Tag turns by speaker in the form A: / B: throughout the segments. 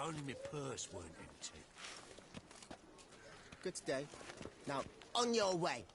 A: only my purse weren't empty.
B: Good day. Now, on your way.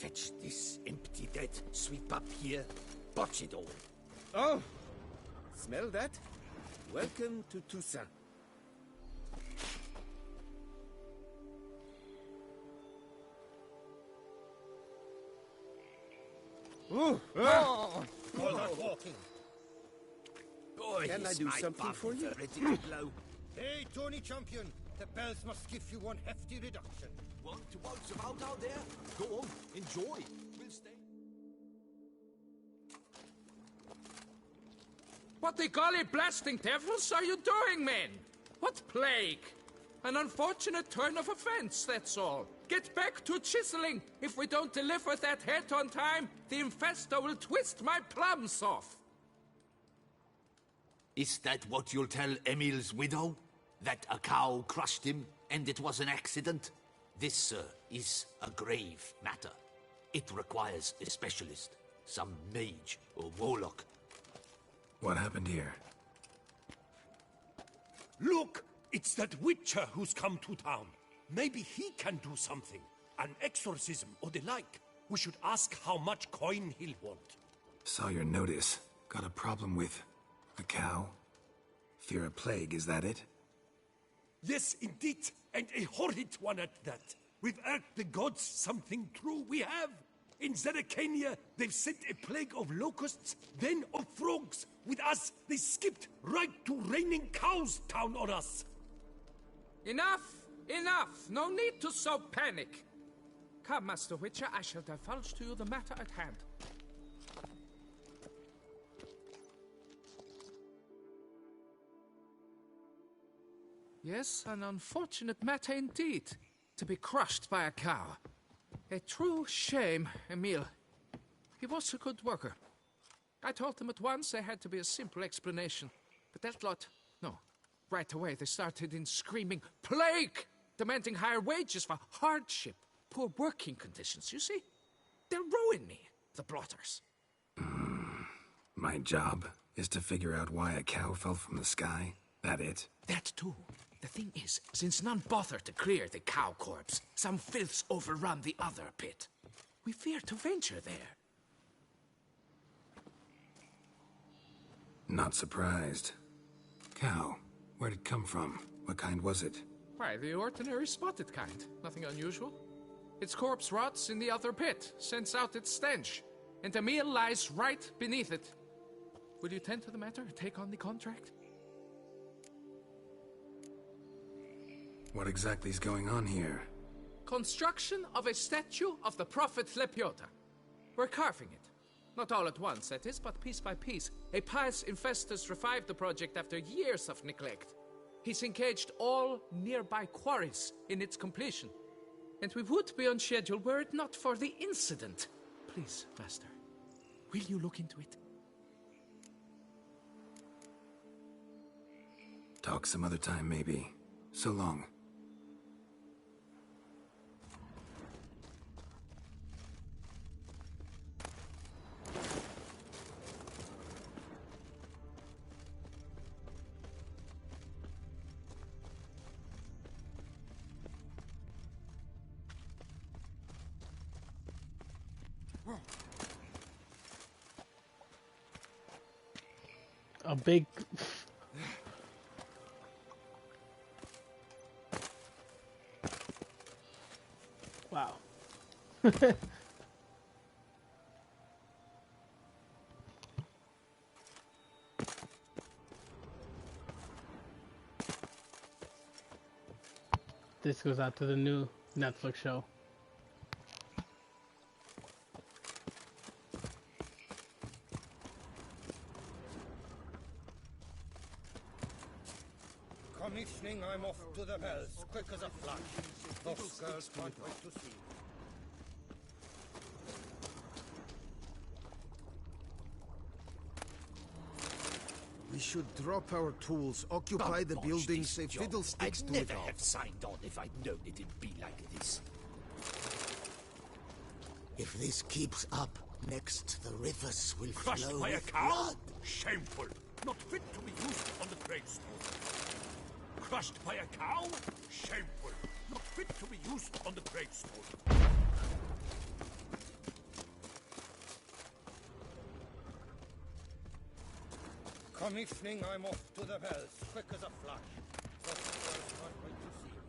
A: Fetch this empty dead, sweep up here, botch it all.
C: Oh! Smell that? Welcome to Toussaint.
B: Oh!
A: All that walking. Boy,
C: Can I do something for you?
A: Ready to blow.
D: Hey, Tony Champion, the bells must give you one hefty reduction.
A: Want to waltz about out there? Go on, enjoy. We'll stay.
E: What the golly blasting devils are you doing, men? What plague? An unfortunate turn of offense, that's all. Get back to chiseling. If we don't deliver that head on time, the infestor will twist my plums off.
A: Is that what you'll tell Emil's widow? That a cow crushed him and it was an accident? This, sir, is a grave matter. It requires a specialist, some mage or warlock.
F: What happened here?
G: Look! It's that witcher who's come to town. Maybe he can do something. An exorcism or the like. We should ask how much coin he'll want.
F: Saw your notice. Got a problem with a cow? Fear a plague, is that it?
G: Yes, indeed. And a horrid one at that. We've irked the gods something true, we have. In Zeracania, they've sent a plague of locusts, then of frogs. With us, they skipped right to raining cows down on us.
E: Enough! Enough! No need to so panic. Come, Master Witcher, I shall divulge to you the matter at hand. Yes, an unfortunate matter indeed. To be crushed by a cow. A true shame, Emile. He was a good worker. I told them at once there had to be a simple explanation. But that lot, no. Right away they started in screaming, "Plague!" Demanding higher wages for hardship. Poor working conditions, you see? They'll ruin me, the blotters.
F: My job is to figure out why a cow fell from the sky. That it?
E: That too. The thing is, since none bother to clear the cow corpse, some filths overrun the other pit. We fear to venture there.
F: Not surprised. Cow, where'd it come from? What kind was it?
E: Why, the ordinary spotted kind. Nothing unusual. Its corpse rots in the other pit, sends out its stench, and the meal lies right beneath it. Will you tend to the matter and take on the contract?
F: What exactly is going on here?
E: Construction of a statue of the prophet Lepiota. We're carving it. Not all at once, that is, but piece by piece. A pious infestus revived the project after years of neglect. He's engaged all nearby quarries in its completion. And we would be on schedule were it not for the incident. Please, Master, will you look into it?
F: Talk some other time, maybe. So long.
H: A big... Wow. This goes out to the new Netflix show.
D: Commissioning, I'm off to the bells, quick as a flash. Those girls can't wait to see me.
C: We should drop our tools, occupy the building, say fiddlesticks
A: I'd
C: to it
A: never
C: all.
A: have signed on if I'd known it'd be like this.
B: If this keeps up, next the rivers will
G: Crushed
B: flow
G: by a
B: with
G: cow?
B: blood.
G: Shameful. Not fit to be used on the gravestone. Crushed by a cow? Shameful. Not fit to be used on the gravestone.
D: Commissioning, I'm off to the bells, quick as a flash. Those girls can't wait to see me.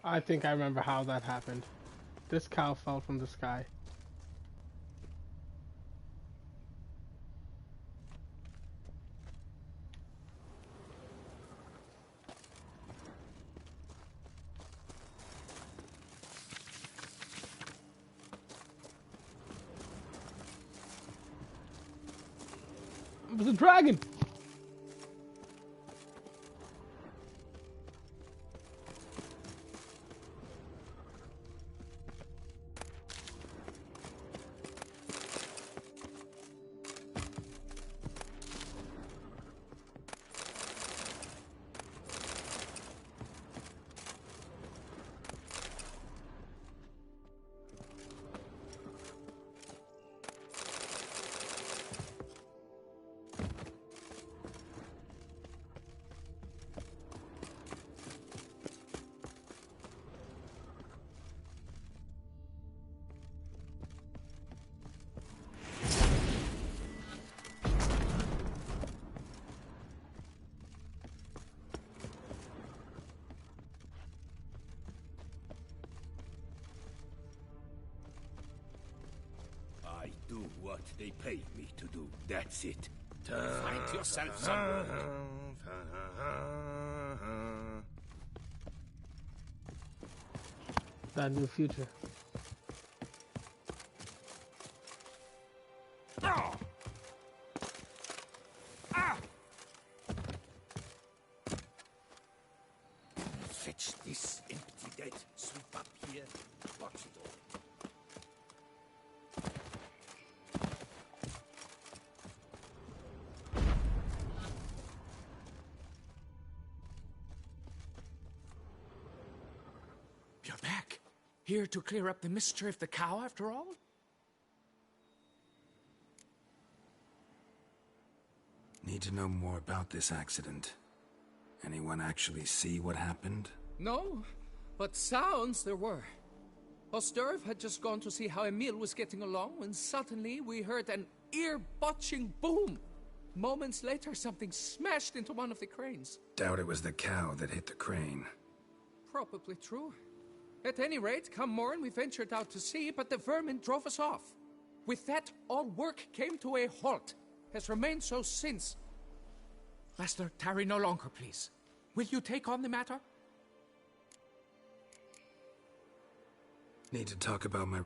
H: I think I remember how that happened. This cow fell from the sky. It was a dragon!
G: what they paid me to do. That's it.
A: Find yourself some work.
H: That new future.
G: Fetch this empty dead. Sweep up here. Watch it all.
E: You're back. Here to clear up the mystery of the cow, after all?
F: Need to know more about this accident. Anyone actually see what happened?
E: No, but sounds there were. Osterv had just gone to see how Emil was getting along when suddenly we heard an ear-botching boom. Moments later, something smashed into one of the cranes.
F: Doubt it was the cow that hit the crane.
E: Probably true. At any rate, come morn, we ventured out to sea, but the vermin drove us off. With that, all work came to a halt. Has remained so since. Master, tarry no longer, please. Will you take on the matter?
F: Need to talk about my...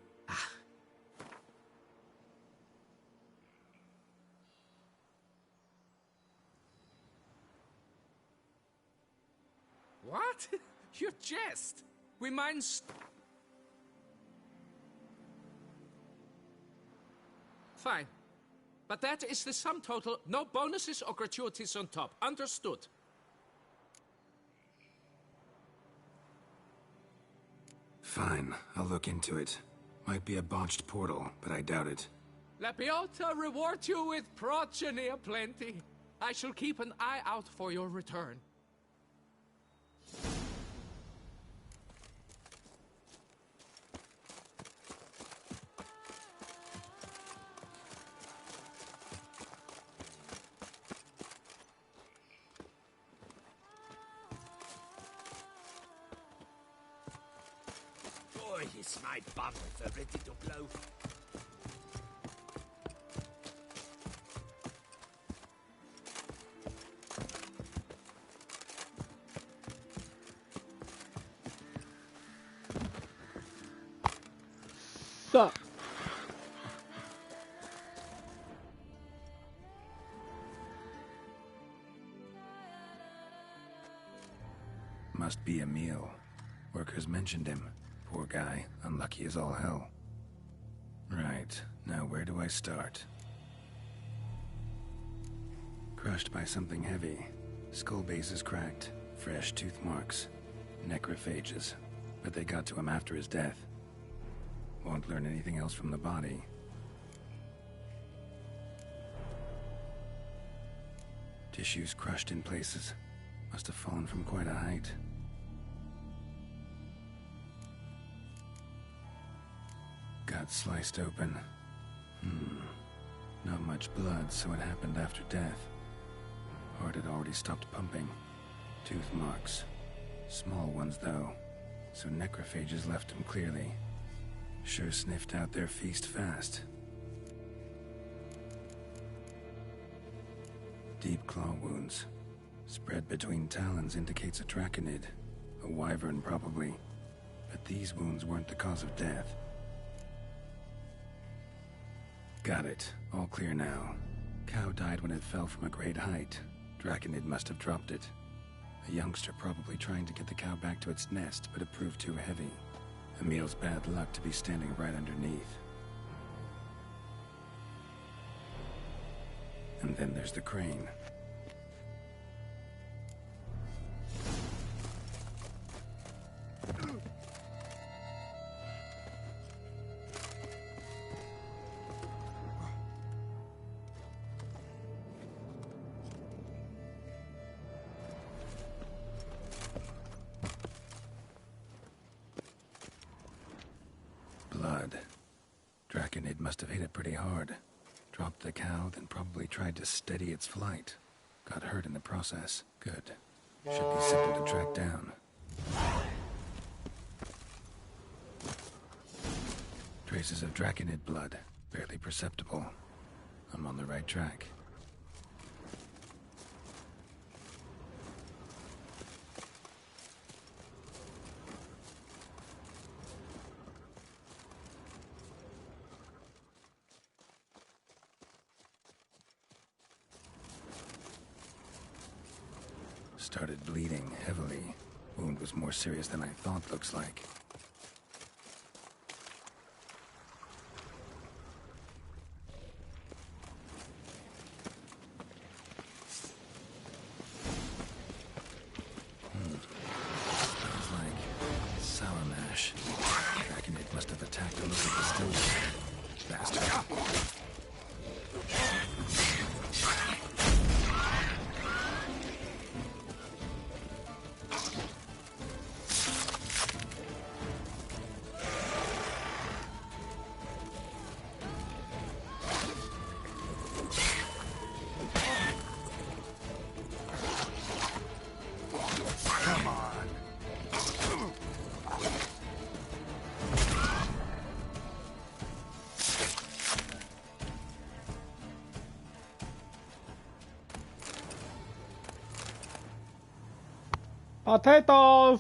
E: What? You jest. We mind Fine. But that is the sum total. No bonuses or gratuities on top. Understood.
F: Fine, I'll look into it. Might be a botched portal, but I doubt it.
E: Lapiota reward you with progeny aplenty. I shall keep an eye out for your return.
A: Boy, is my bum ready to blow.
H: Sup?
F: Must be Emil. Workers mentioned him. Poor guy, unlucky as all hell. Right, now where do I start? Crushed by something heavy. Skull base is cracked. Fresh tooth marks. Necrophages. But they got to him after his death. Won't learn anything else from the body. Tissues crushed in places. Must have fallen from quite a height. Got sliced open. Not much blood, so it happened after death. Heart had already stopped pumping. Tooth marks. Small ones, though, so necrophages left him clearly. Sure sniffed out their feast fast. Deep claw wounds. Spread between talons indicates a draconid. A wyvern, probably. But these wounds weren't the cause of death. Got it. All clear now. Cow died when it fell from a great height. Draconid must have dropped it. A youngster probably trying to get the cow back to its nest, but it proved too heavy. Emil's bad luck to be standing right underneath. And then there's the crane. Blood. Draconid must have hit it pretty hard. Dropped the cow, then probably tried to steady its flight. Got hurt in the process. Good. Should be simple to track down. Traces of Draconid blood. barely perceptible. I'm on the right track. Started bleeding heavily. Wound was more serious than I thought, looks like. Smells like sour mash. Draconid must have attacked a local distillery. Bastard.
H: Potatoes!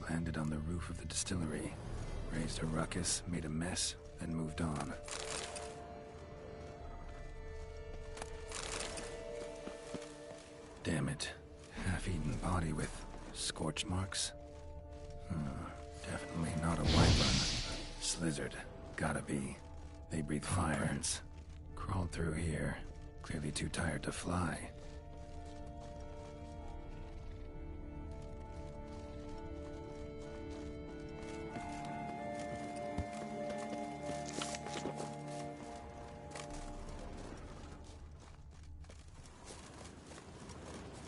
F: Landed on the roof of the distillery, raised a ruckus, made a mess, then moved on. Damn it. Half-eaten body with scorch marks? Definitely not a wyvern. Slizzard. Gotta be. They breathe fire. Crawled through here. Clearly too tired to fly.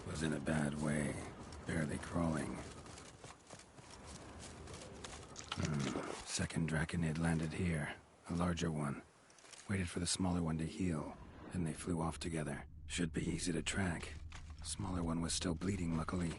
F: Was in a bad way. Barely crawling. Second Draconid landed here. A larger one. Waited for the smaller one to heal. Then they flew off together. Should be easy to track. Smaller one was still bleeding, luckily.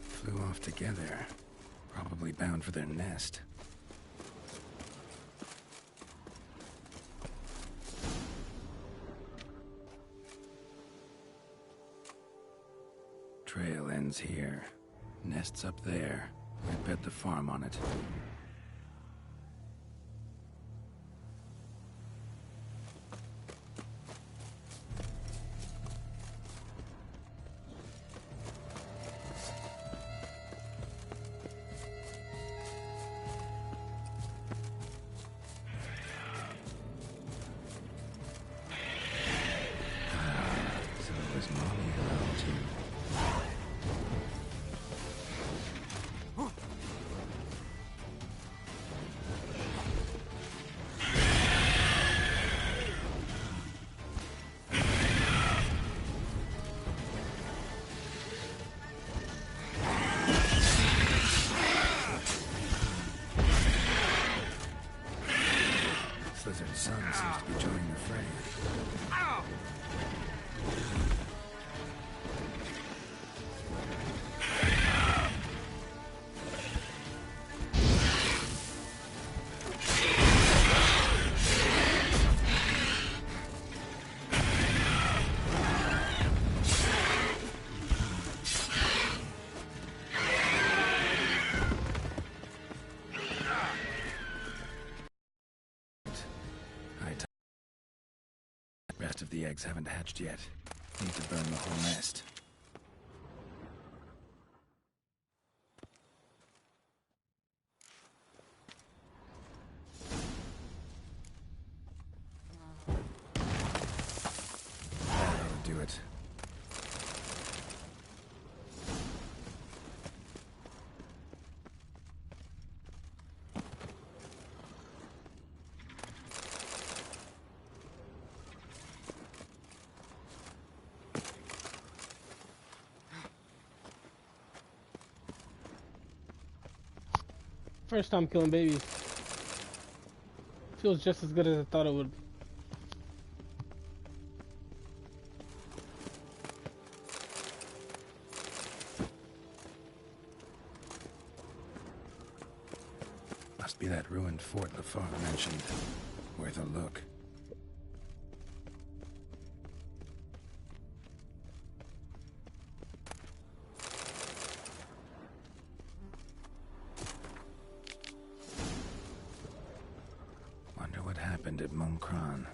F: Flew off together. Probably bound for their nest. Trail ends here. Nest's up there. I bet the farm on it. Most of the eggs haven't hatched yet. Need to burn the whole nest. That'll do it.
H: First time killing babies. Feels just as good as I thought it would.
F: Must be that ruined fort LaFar mentioned. Worth a look. Wonder what happened at Monkran.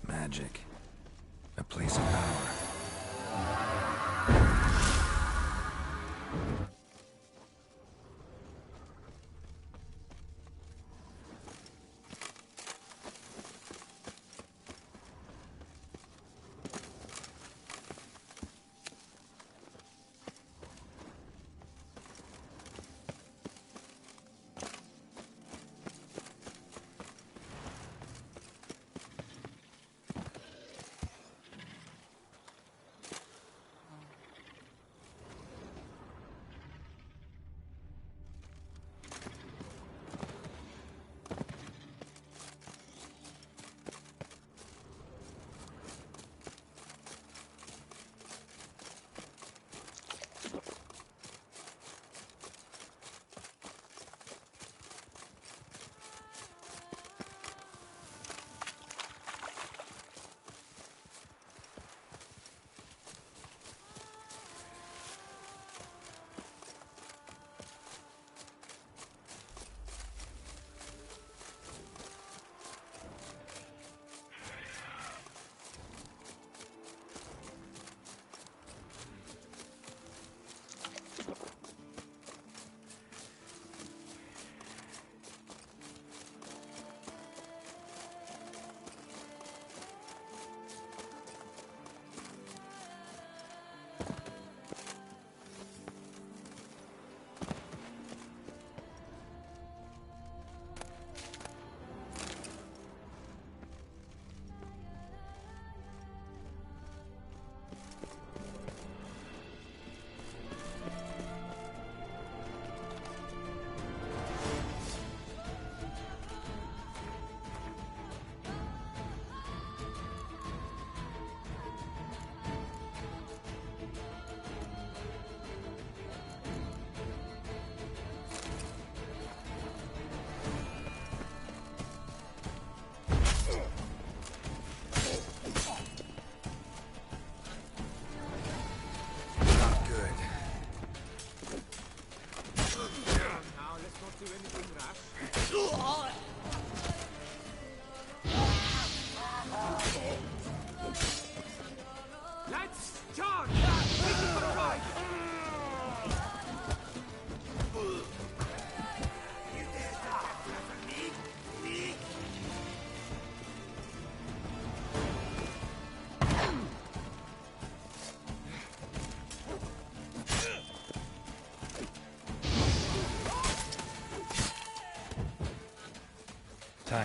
F: Magic. A place of power.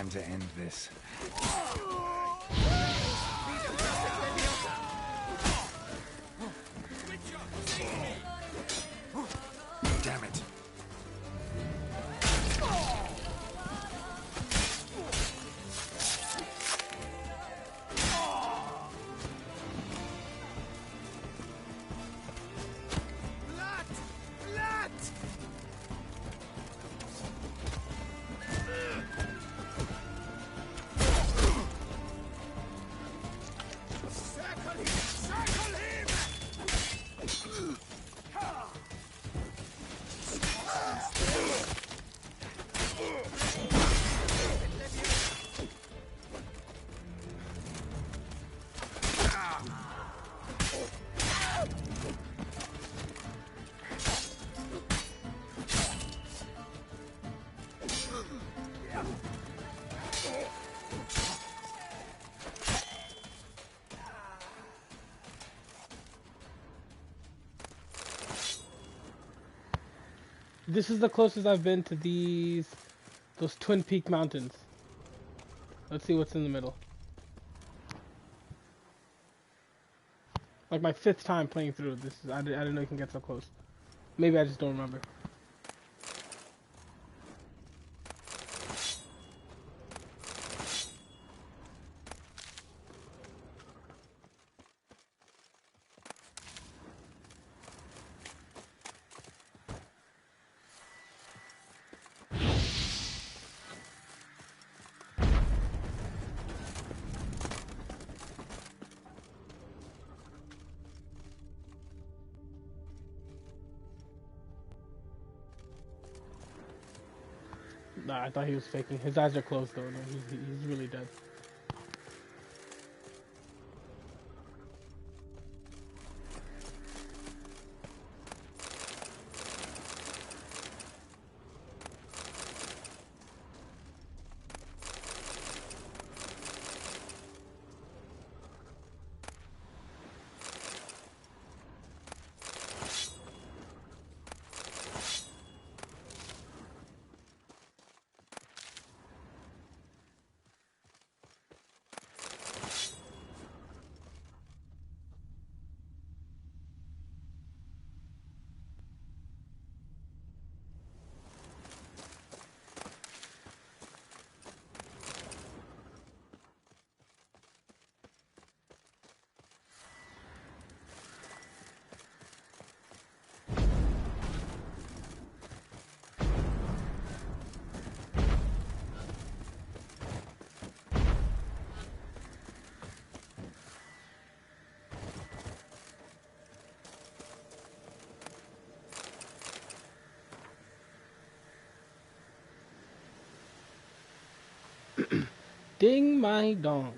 F: Time to end this. Damn it.
H: This is the closest I've been to those Twin Peak mountains. Let's see what's in the middle. Like my 5th time playing through this. I didn't know you can get so close. Maybe I just don't remember. Nah, I thought he was faking. His eyes are closed though. No, he's really dead. Ding my dong.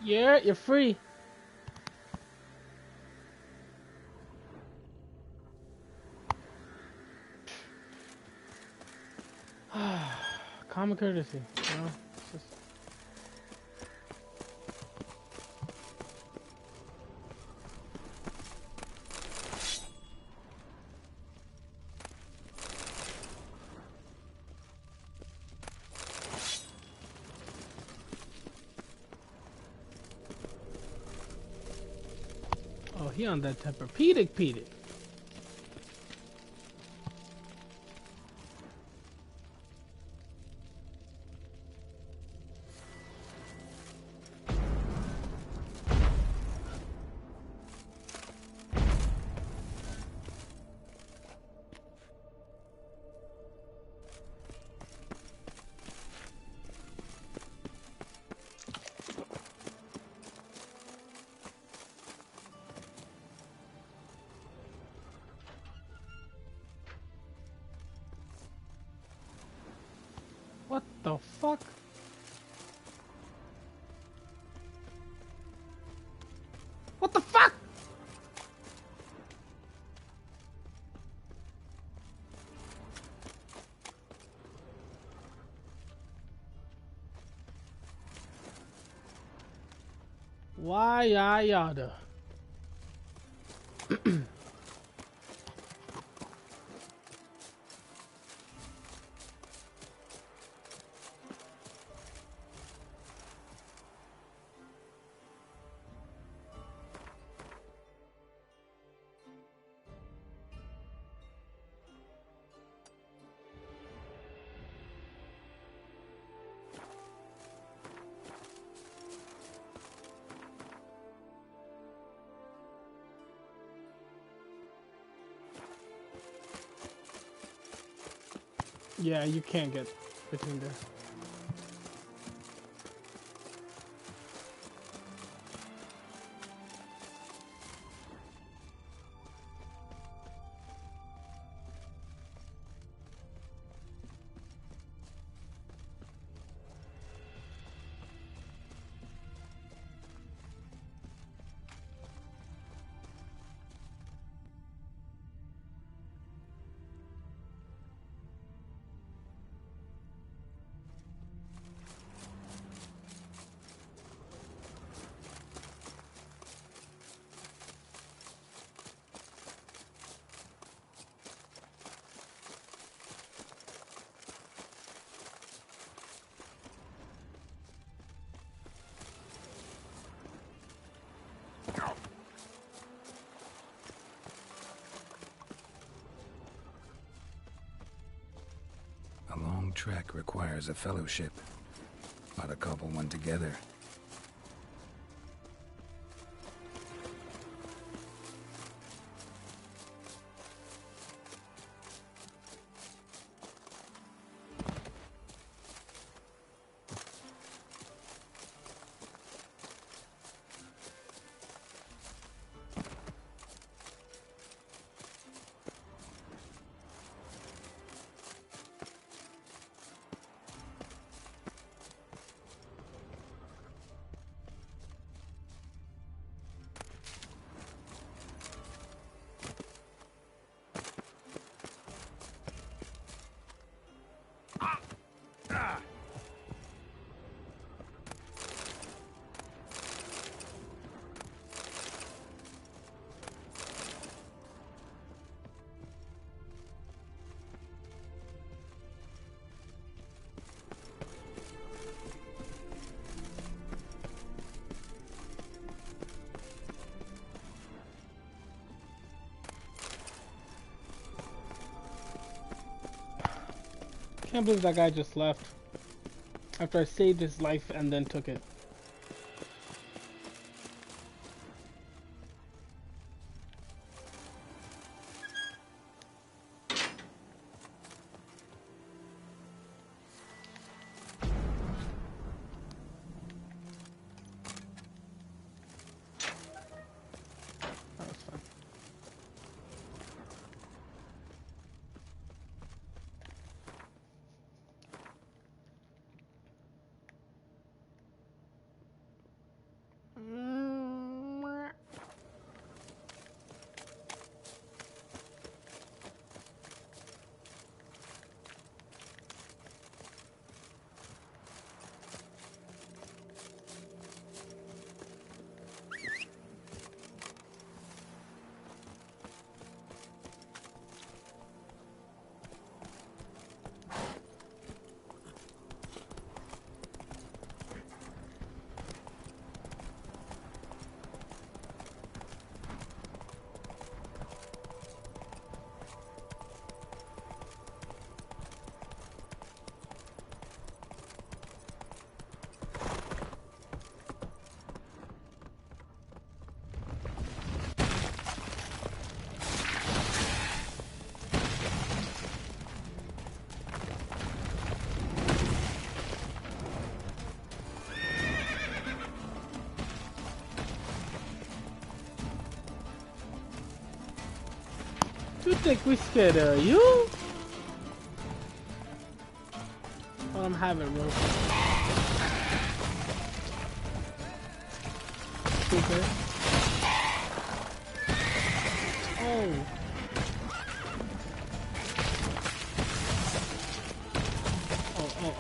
H: Yeah, you're free. Common courtesy, you know? It's just... Oh, he on that Tempur-Pedic. the fuck? What the fuck? Why yada? Yeah, you can't get between there.
F: A long trek requires a fellowship. Ought to cobble one together. Can't believe that guy just left after I saved his life and then took it. That was fun. You think we scared of you?
H: Let him have it, Rose. Stupid. Oh.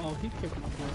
H: Oh, he kicked my butt.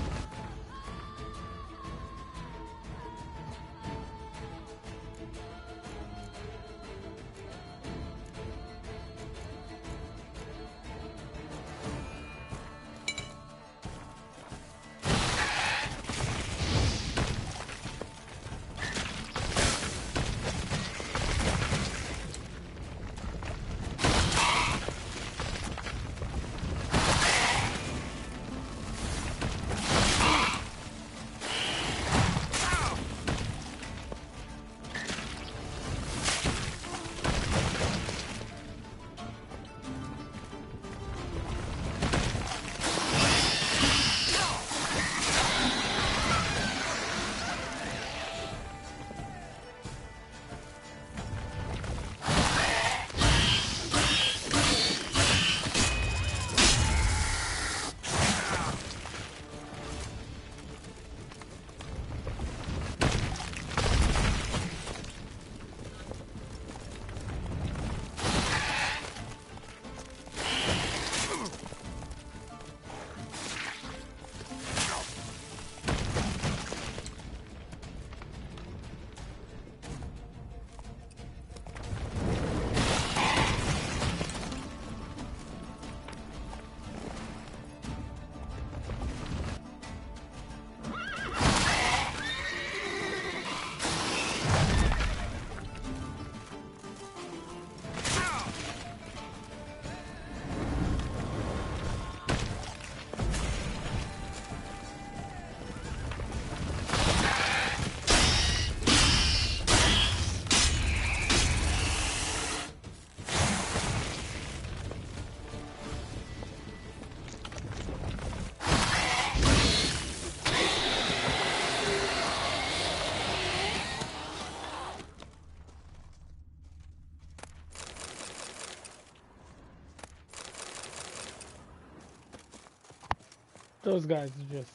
H: Those guys are just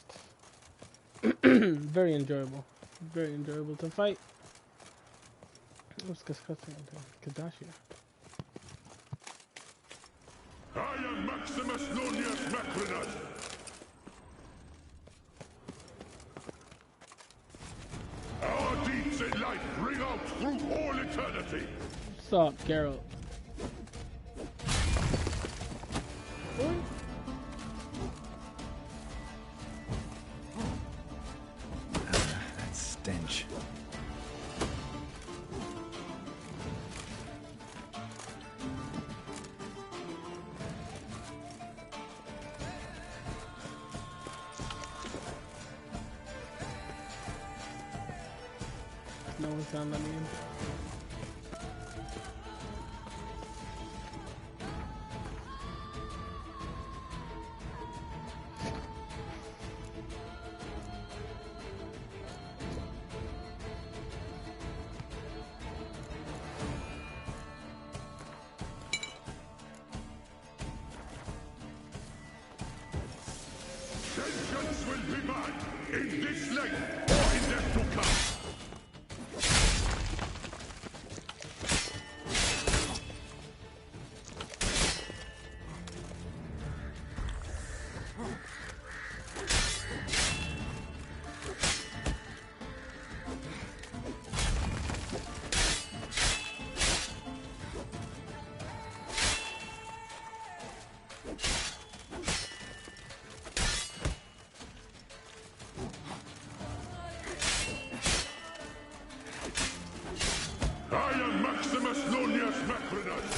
H: very enjoyable. Very enjoyable to fight. What's disgusting on Kadashia?
I: I am Maximus Nonius Macrinus. Our deeds in life ring out through all eternity.
H: What's up, Geralt? What?
F: That stench.
H: No one's gonna let me in.
I: Vengeance will be mine, in this life or in death to come. I am Maximus Nonius Macrinus.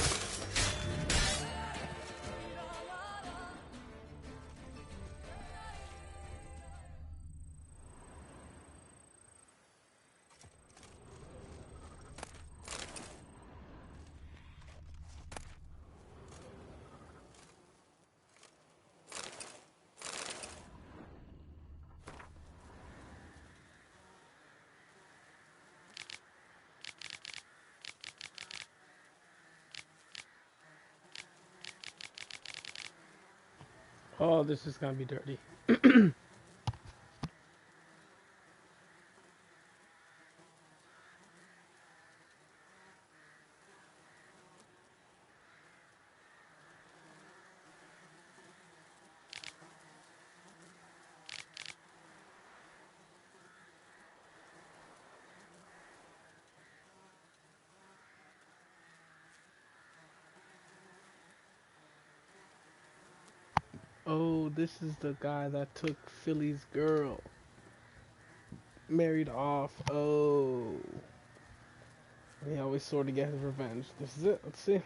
H: Oh, this is gonna be dirty. Oh, this is the guy that took Philly's girl. Married off. Oh. He always sort of get his revenge. This is it. Let's see.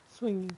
H: Swinging.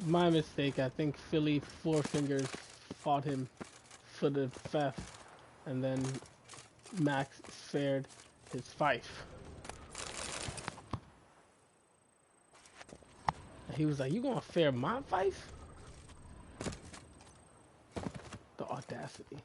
H: My mistake. I think Philly Four Fingers fought him for the theft, and then Max fared his fife. He was like, "You gonna fare my fife?" The audacity.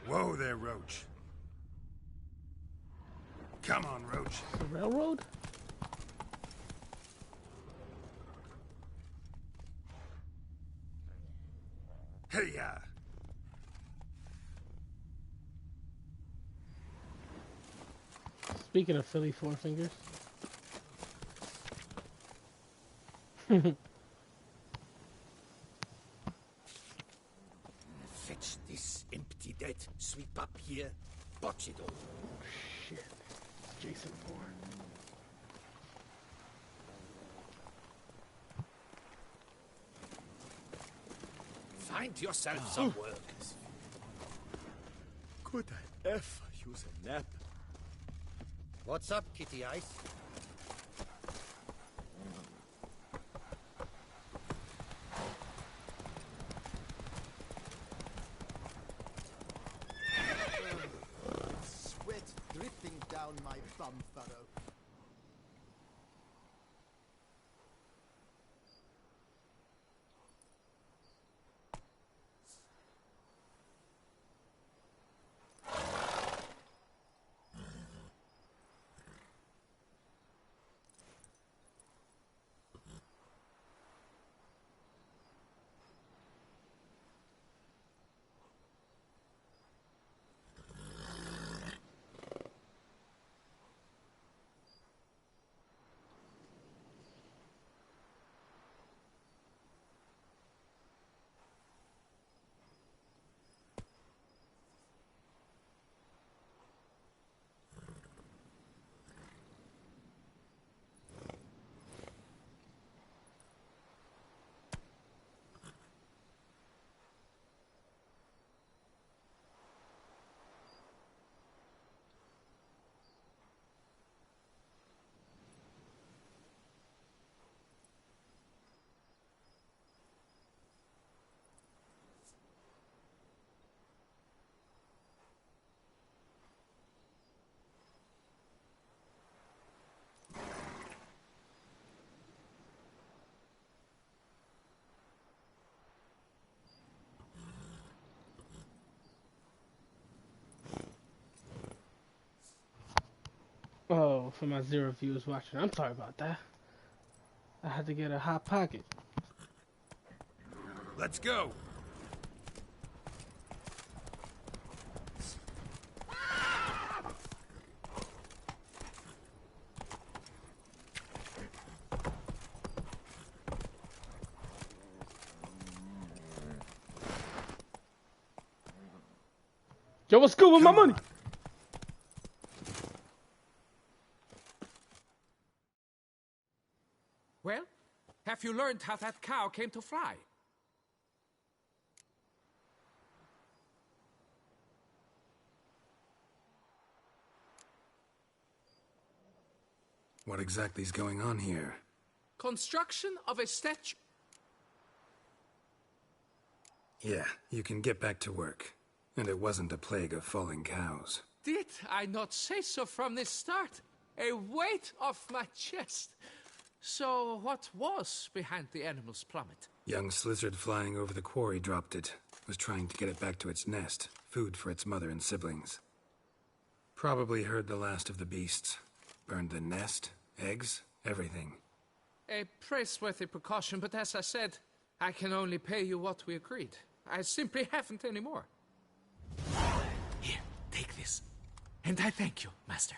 F: Whoa there, Roach. Come on, Roach.
H: The railroad?
F: Hey-ya!
H: Speaking of Philly Four Fingers.
D: Fetch this empty dead, sweep up here, botch it all.
H: Shit. Jason Bourne.
A: Find yourself some work.
C: Could I ever use a nap?
D: What's up, Kitty Ice?
B: Sweat dripping down my bum furrow.
H: Oh, for my 0 viewers watching. I'm sorry about that. I had to get a hot pocket.
F: Let's go!
H: Yo, what's good with my money?
E: Well, have you learned how that cow came to fly?
F: What exactly is going on here?
E: Construction of a statue.
F: Yeah, you can get back to work. And it wasn't a plague of falling cows.
E: Did I not say so from the start? A weight off my chest. So what was behind the animal's plummet?
F: Young lizard flying over the quarry dropped it. Was trying to get it back to its nest. Food for its mother and siblings. Probably heard the last of the beasts. Burned the nest, eggs, everything.
E: A praiseworthy precaution, but as I said, I can only pay you what we agreed. I simply haven't any more. Here, take this. And I thank you, Master.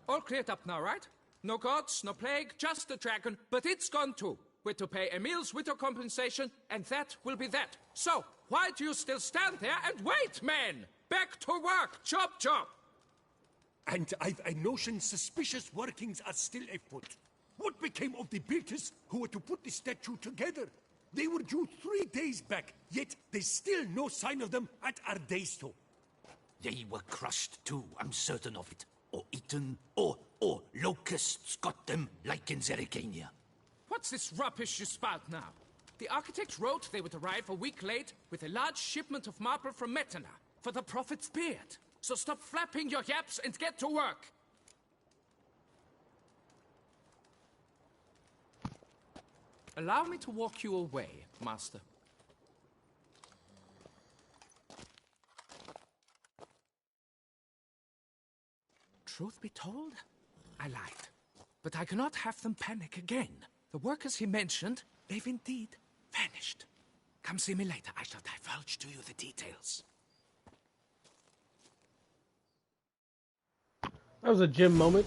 E: All cleared up now, right? No gods, no plague, just the dragon, but it's gone too. We're to pay Emil's widow compensation, and that will be that. So, why do you still stand there and wait, men? Back to work! Chop, chop!
G: And I've a notion suspicious workings are still afoot. What became of the builders who were to put the statue together? They were due 3 days back, yet there's still no sign of them at Ardeisto.
A: They were crushed too, I'm certain of it. Or eaten, or locusts got them, like in Zerikania.
E: What's this rubbish you spout now? The architect wrote they would arrive a week late with a large shipment of marble from Metana. for the Prophet's beard. So stop flapping your yaps and get to work. Allow me to walk you away, Master. Truth be told, I lied. But I cannot have them panic again. The workers he mentioned, they've indeed vanished. Come see me later. I shall divulge to you the details.
H: That was a gym moment.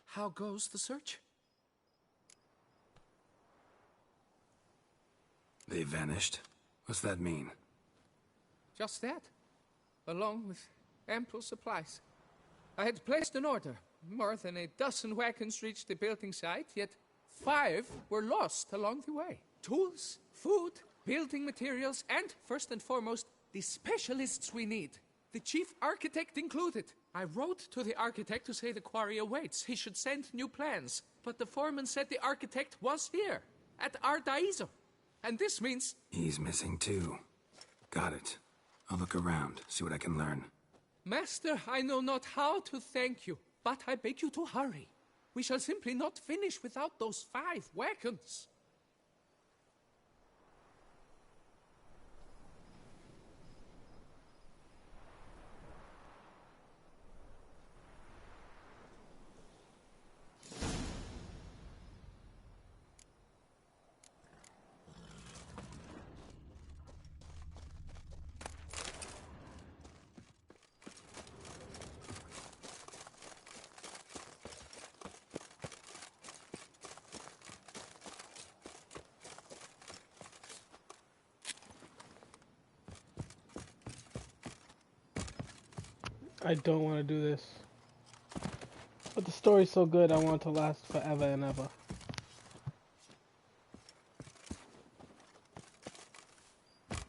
E: How goes the search?
F: They vanished? What's that mean?
E: Just that, along with ample supplies. I had placed an order. More than a dozen wagons reached the building site, yet 5 were lost along the way. Tools, food, building materials, and, first and foremost, the specialists we need. The chief architect included. I wrote to the architect to say the quarry awaits. He should send new plans. But the foreman said the architect was here, at Ardaizo. And this means...
F: He's missing too. Got it. I'll look around, see what I can learn.
E: Master, I know not how to thank you, but I beg you to hurry. We shall simply not finish without those 5 wagons.
H: I don't want to do this. But the story's so good, I want it to last forever and ever.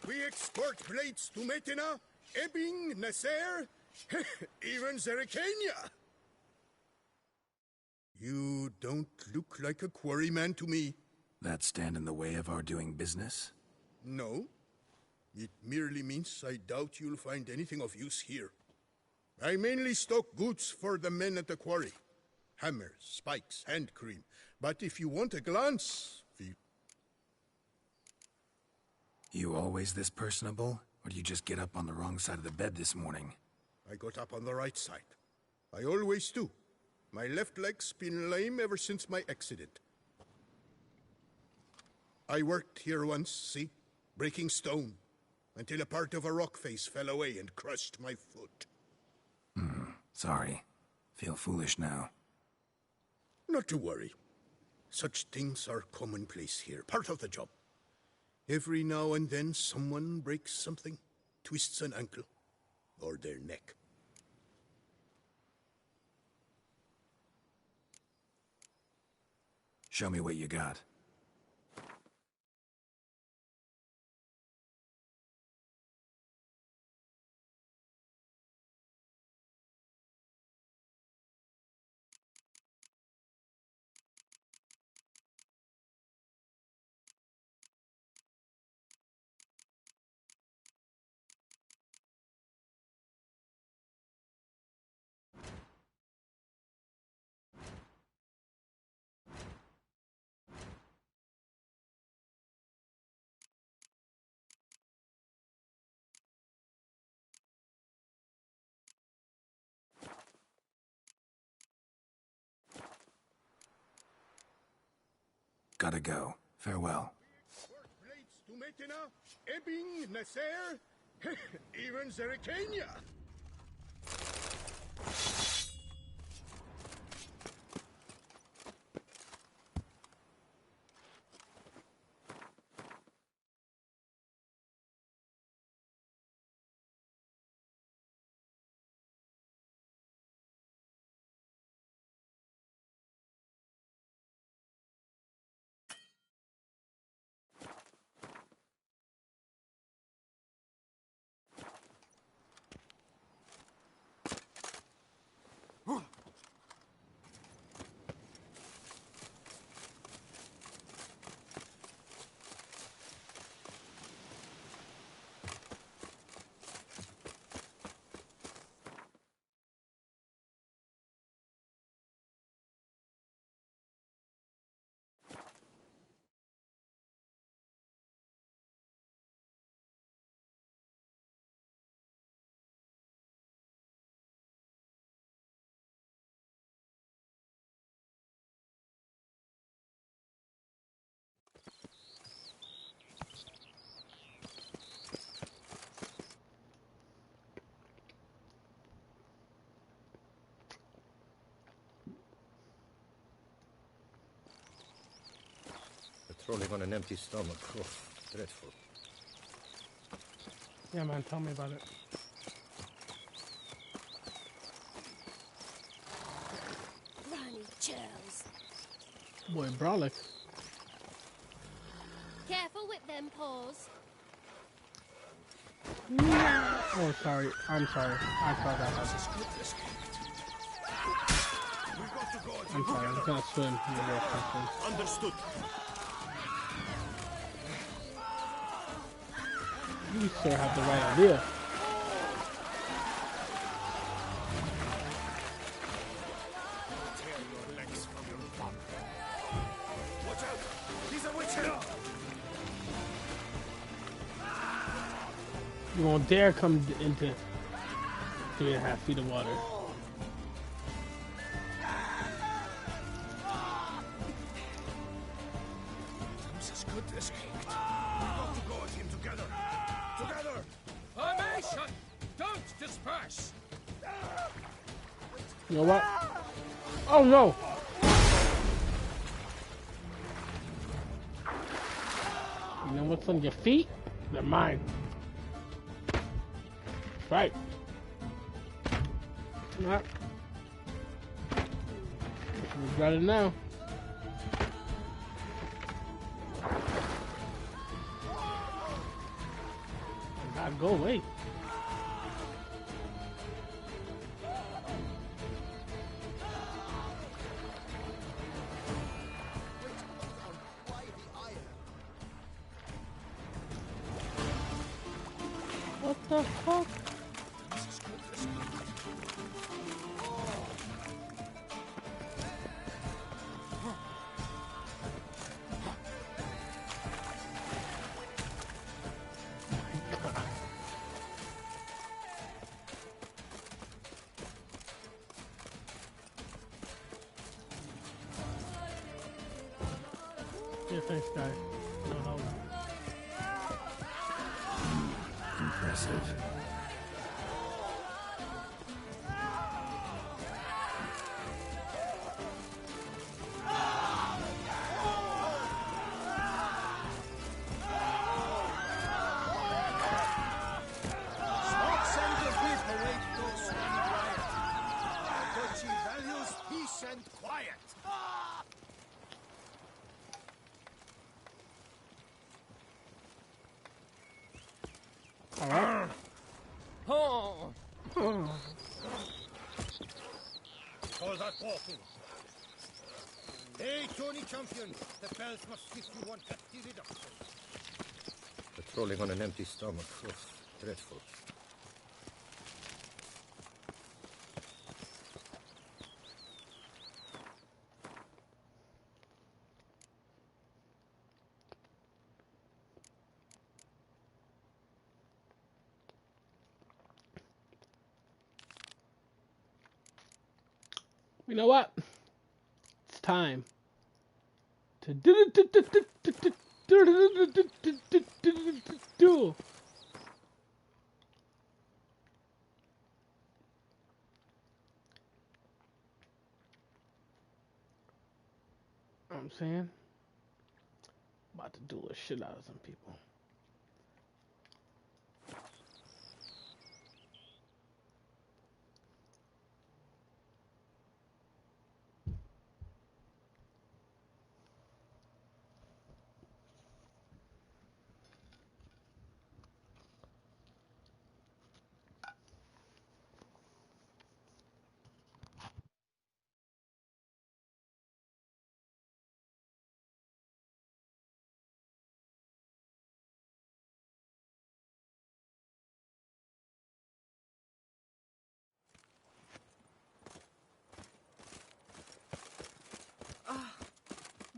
I: We export blades to Metina, Ebbing, Nasser, even Zerikania. You don't look like a quarryman to me.
F: That stand in the way of our doing business?
I: No. It merely means I doubt you'll find anything of use here. I mainly stock goods for the men at the quarry. Hammers, spikes, hand cream. But if you want a glance...
F: You always this personable? Or do you just get up on the wrong side of the bed this morning?
I: I got up on the right side. I always do. My left leg's been lame ever since my accident. I worked here once, see? Breaking stone. Until a part of a rock face fell away and crushed my foot.
F: Sorry. Feel foolish now.
I: Not to worry. Such things are commonplace here, part of the job. Every now and then someone breaks something, twists an ankle, or their neck.
F: Show me what you got. Gotta go. Farewell.
I: Blades to Metina, Ebbing, Nasser, even Zerikania.
D: Patrolling on an empty stomach. Oh, dreadful.
H: Yeah, man, tell me about it.
J: Ronnie Charles.
H: Boy, Brolic.
J: Careful with them paws.
H: Oh, sorry. I'm sorry. I thought that was... I'm sorry. I'm gonna swim.
I: Understood.
H: You sir have the right idea.
I: Tear your legs from your bum. Watch out! He's a witcher!
H: You won't dare come into 3.5 feet of water.
I: This is good, this caked. We've got to go at him together. Together!
E: Formation! Don't disperse!
H: You know what? Oh no! You know what's on your feet? They're mine. Right. Not. Regret it now. God, go away. What the fuck? Yeah, thanks, guy. No help.
F: Impressive.
I: Smoke and the whip await those who need riot. Kochi values peace and quiet.
H: Alright.
E: Oh!
D: Call that walking. Hey, Tony Champion, the bells must give you one hefty reduction. Patrolling on an empty stomach. Oh, dreadful.
H: You know what? It's time I'm saying, about to do a shit out of some people.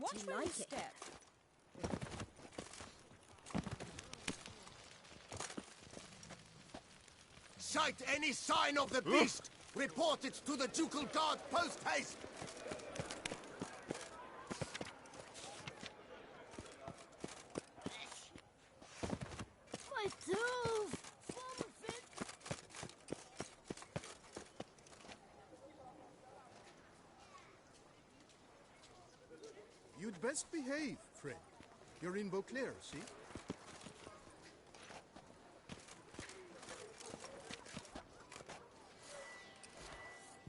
K: Watch where you step.
L: Sight any sign of the beast! Report it to the ducal guard post-haste!
J: My tools!
C: You'd best behave, friend. You're in Beauclair, see?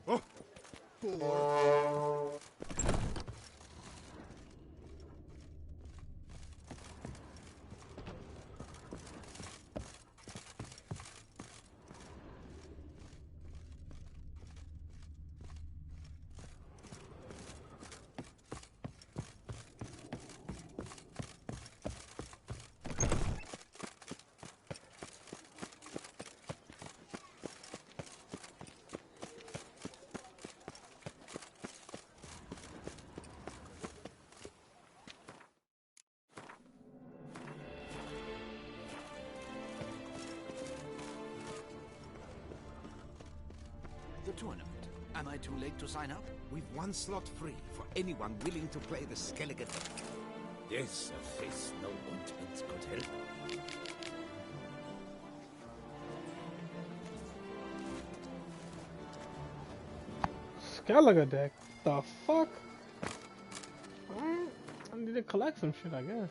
C: Oh! Poor.
A: The tournament. Am I too late to sign up?
M: We've one slot free for anyone willing to play the Skellige. There's a face no ointment could help.
H: Skellige deck? The fuck? Alright, I need to collect some shit, I guess.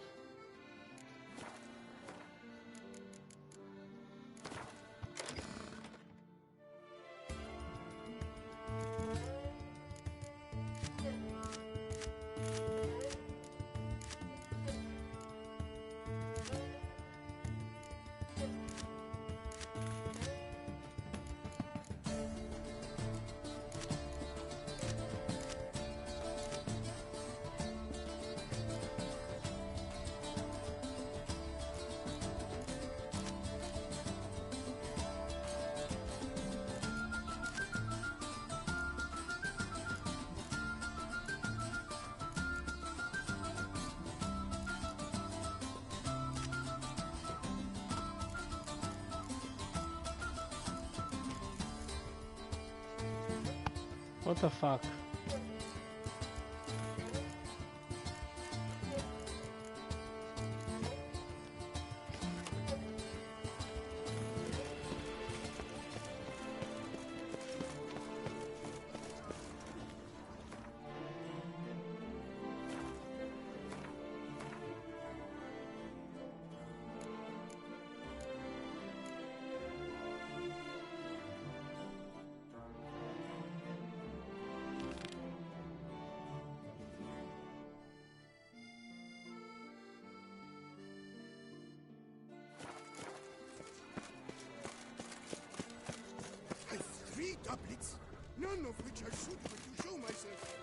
H: What the fuck?
I: I've 3 doublets, none of which are suitable to show myself.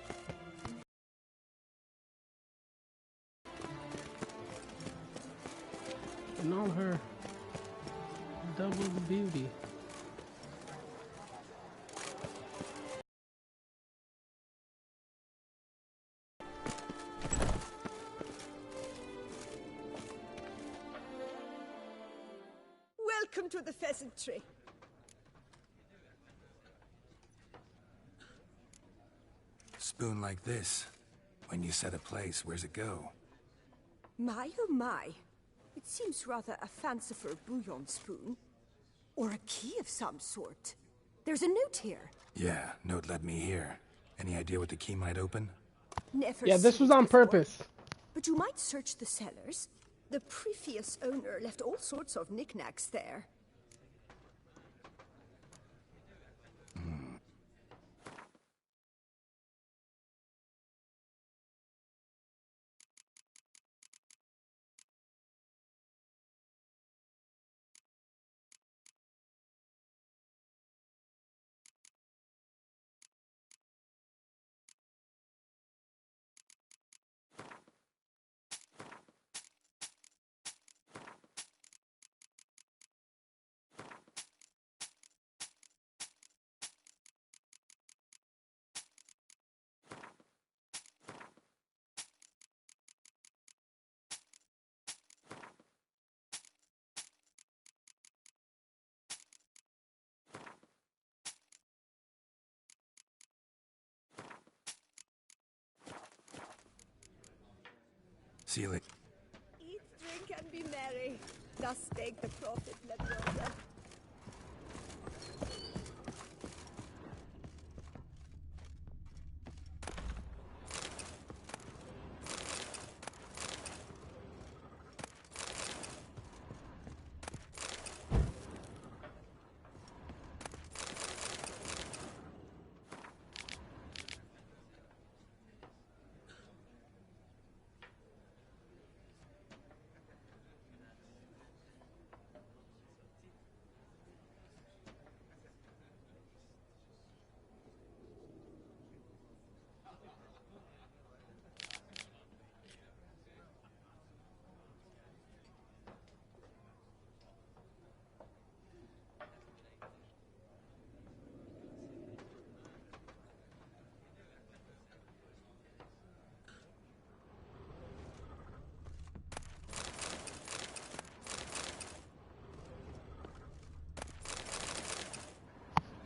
H: And all her double beauty.
K: Welcome to the pheasantry.
F: Spoon like this. When you set a place, where's it go?
K: My oh my. It seems rather a fanciful bouillon spoon. Or a key of some sort. There's a note here.
F: Yeah, note led me here. Any idea what the key might open?
K: Never
H: Yeah, this
K: seen
H: was
K: it
H: on
K: before.
H: purpose.
K: But you might search the cellars. The previous owner left all sorts of knickknacks there.
F: Seal it.
K: Eat, drink, and be merry. Thus spake the prophet Lebioda.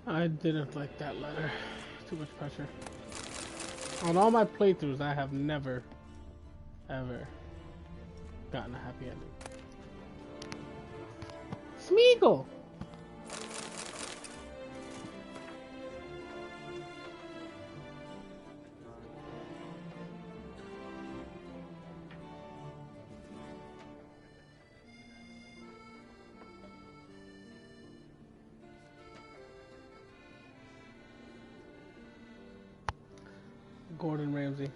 H: I didn't like that letter. Too much pressure. On all my playthroughs, I have never, ever gotten a happy ending. Smeagol! Gordon Ramsay.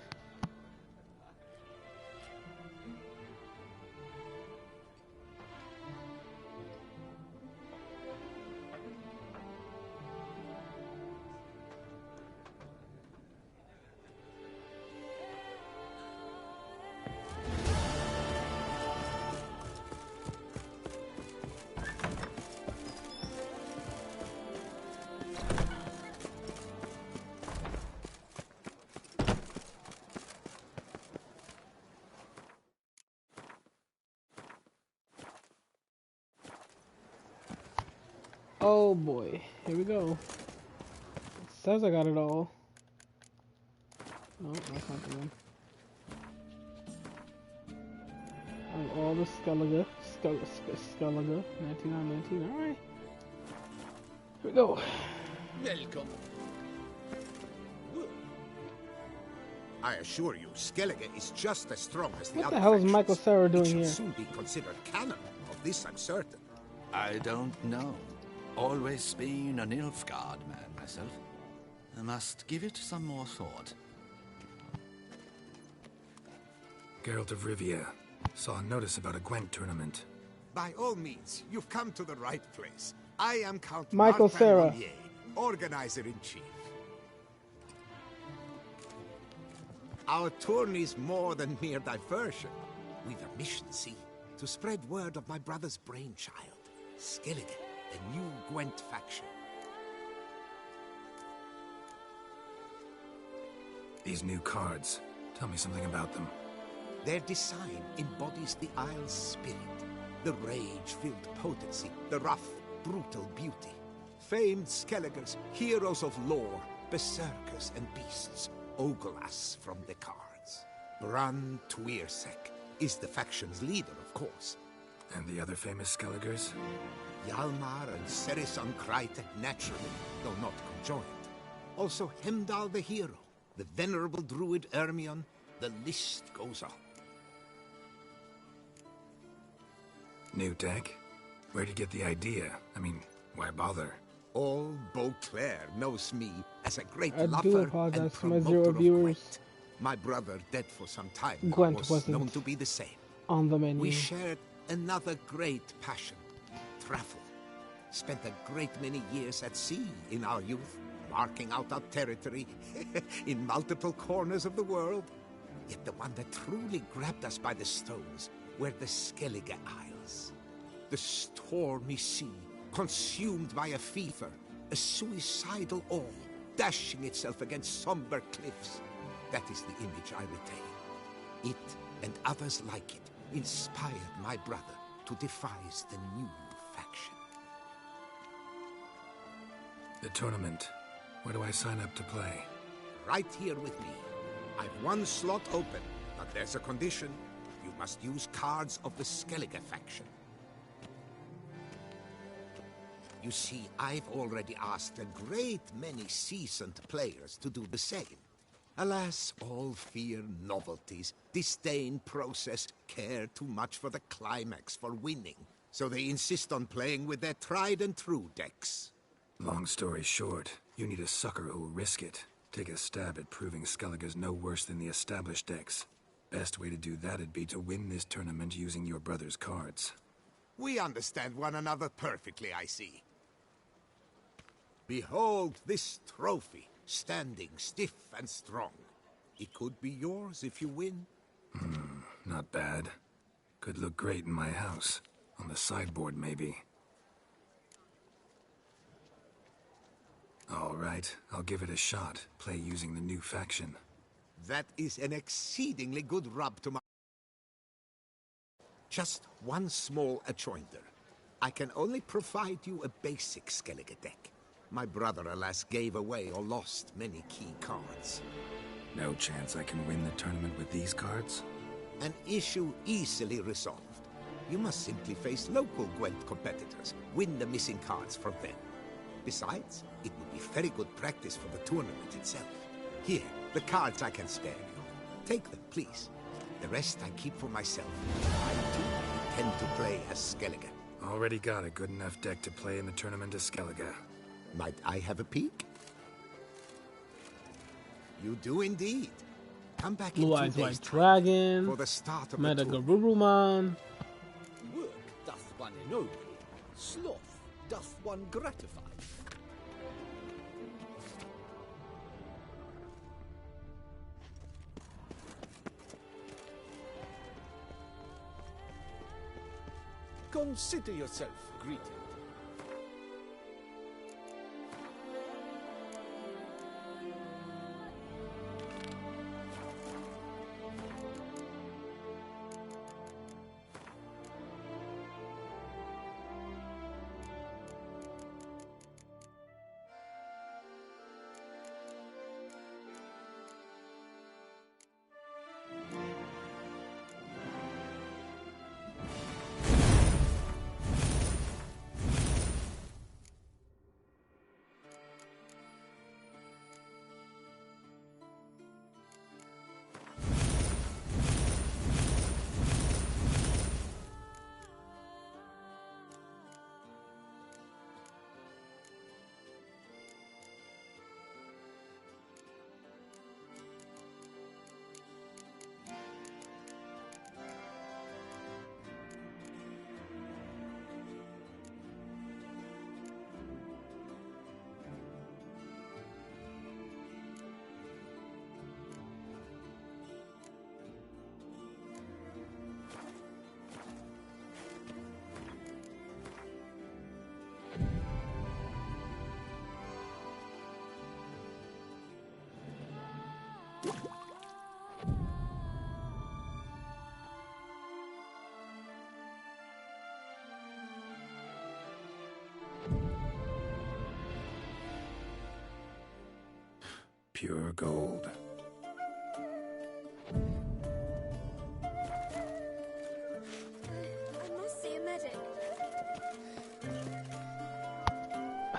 H: Oh boy, here we go. It says I got it all. No, that's not the one. I have all the Skellige, Skellige, 1919, alright. Here we go.
L: Welcome. I assure you, Skellige is just as strong as the
H: What
L: other
H: the hell is
L: factions.
H: Michael Cera doing
L: It should
H: here?
L: soon be considered canon. Of this I'm certain.
A: I don't know. Always been an Nilfgaard man myself. I must give it some more thought.
F: Geralt of Rivia. Saw a notice about a Gwent tournament.
L: By all means, you've come to the right place. I am Count
H: Michael
L: Martin
H: Cera.
L: Monnier, Organizer-in-Chief. Our tourney's more than mere diversion. We've a mission, see? To spread word of my brother's brainchild, Skellige, the new Gwent faction.
F: These new cards. Tell me something about them.
L: Their design embodies the Isle's spirit. The rage-filled potency, the rough, brutal beauty. Famed Skelligers, heroes of lore, berserkers and beasts, ogle us from the cards. Bran Tuirsek is the faction's leader, of course.
F: And the other famous Skelligers?
L: Hjalmar and Serisan Kreite, naturally, though not conjoined. Also Hemdal the hero, the venerable druid Ermion, the list goes on.
F: New deck? Where'd you get the idea? I mean, why bother?
L: All Beauclair knows me as a great
H: I do
L: lover and
H: apologize for my
L: promoter
H: zero
L: of
H: viewers.
L: Gwent. My brother, dead for some time now,
H: Gwent
L: was
H: wasn't
L: known to be the same.
H: on the menu.
L: We shared another great passion, travel. Spent a great many years at sea in our youth, marking out our territory in multiple corners of the world. Yet the one that truly grabbed us by the stones were the Skellige Isles. The stormy sea, consumed by a fever, a suicidal awe, dashing itself against somber cliffs. That is the image I retain. It, and others like it, inspired my brother to devise the new faction.
F: The tournament. Where do I sign up to play?
L: Right here with me. I've one slot open, but there's a condition. You must use cards of the Skellige faction. You see, I've already asked a great many seasoned players to do the same. Alas, all fear novelties, disdain process, care too much for the climax, for winning. So they insist on playing with their tried and true decks.
F: Long story short, you need a sucker who'll risk it. Take a stab at proving Skellige's no worse than the established decks. Best way to do that'd be to win this tournament using your brother's cards.
L: We understand one another perfectly, I see. Behold this trophy, standing stiff and strong. It could be yours if you win.
F: Not bad. Could look great in my house. On the sideboard, maybe. All right, I'll give it a shot. Play using the new faction.
L: That is an exceedingly good rub to my... Just one small adjoinder. I can only provide you a basic Skellige deck. My brother, alas, gave away or lost many key cards.
F: No chance I can win the tournament with these cards?
L: An issue easily resolved. You must simply face local Gwent competitors, win the missing cards from them. Besides, it would be very good practice for the tournament itself. Here, the cards I can spare you. Take them, please. The rest I keep for myself. I, too, intend to play as Skellige.
F: Already got a good enough deck to play in the tournament as Skellige.
L: Might I have a peek? You do indeed. Come back
H: Blue
L: in 2
H: Eyes White
L: days' time
H: Dragon,
L: for the start of the tournament.
H: Metagarurumon.
N: Work doth one ennoble, sloth doth one gratify. Consider yourself greeted.
F: Pure gold.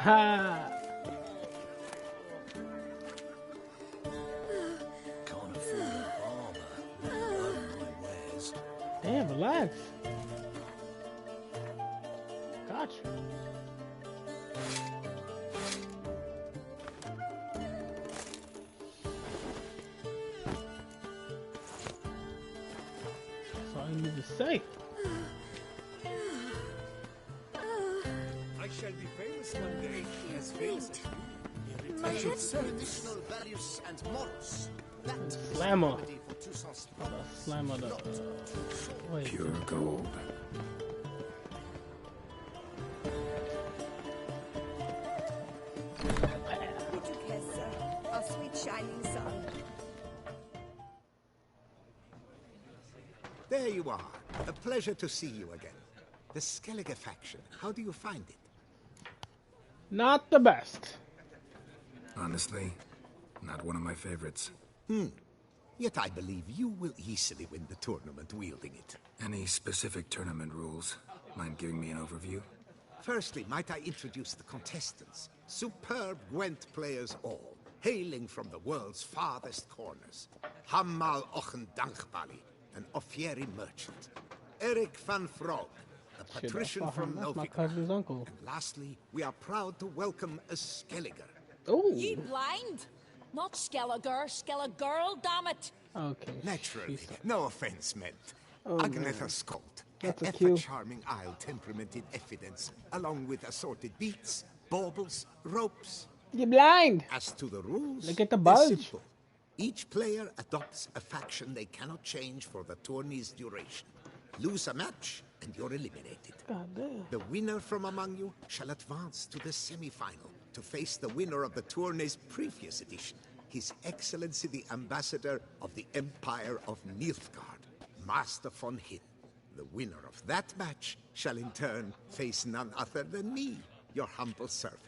H: Ha!
N: Can't afford a barber. Learn my wares.
H: Damn, relax. Gotcha. That's all you need to say.
G: I shall be famous one day, as famous as you.
J: My head
N: Traditional values and morals. That is
H: Slammer.
N: the remedy for Toussaint's
H: Slammer the wait.
F: Pure gold.
K: Our sweet shining sun.
L: There you are. A pleasure to see you again. The Skellige faction, how do you find it?
H: Not the best.
F: Honestly, not one of my favorites.
L: Yet I believe you will easily win the tournament wielding it.
F: Any specific tournament rules? Mind giving me an overview?
L: Firstly, might I introduce the contestants? Superb Gwent players all, hailing from the world's farthest corners. Hammal Ochen Dankbali, an Offieri merchant. Eric van Frog, a
H: Shit,
L: patrician
H: that's
L: from
H: my
L: Novigrad.
H: cousin's uncle.
L: And lastly, we are proud to welcome a Skelliger.
H: Oh.
J: You blind? Not Skelliger, Skelligirl, damn it!
H: Okay.
L: Naturally, no offense meant.
H: Oh,
L: Agnetha
H: man.
L: Skolt,
H: That's
L: an
H: a cue.
L: ever-charming Isle temperament in evidence, along with assorted beats, baubles, ropes.
H: You blind.
L: As to the rules,
H: Look at the
L: they're
H: bulge.
L: simple. Each player adopts a faction they cannot change for the tourney's duration. Lose a match, and you're eliminated.
H: God damn.
L: The winner from among you shall advance to the semi-final to face the winner of the tourney's previous edition, His Excellency the Ambassador of the Empire of Nilfgaard, Master von Hin. The winner of that match shall in turn face none other than me, your humble servant.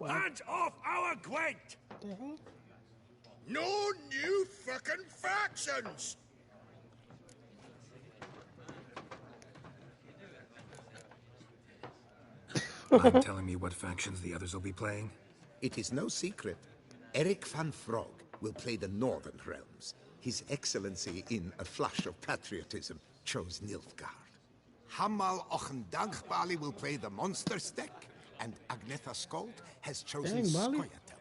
G: Hands off our Gwent!
I: No new fucking factions!
F: Mind telling me what factions the others will be playing?
L: It is no secret. Eric van Frog will play the Northern Realms. His Excellency, in a flush of patriotism, chose Nilfgaard. Hammal Ochendagbali will play the Monsters deck, and Agnetha Skolt has chosen
H: Dang, Bali.
L: Skoyatel.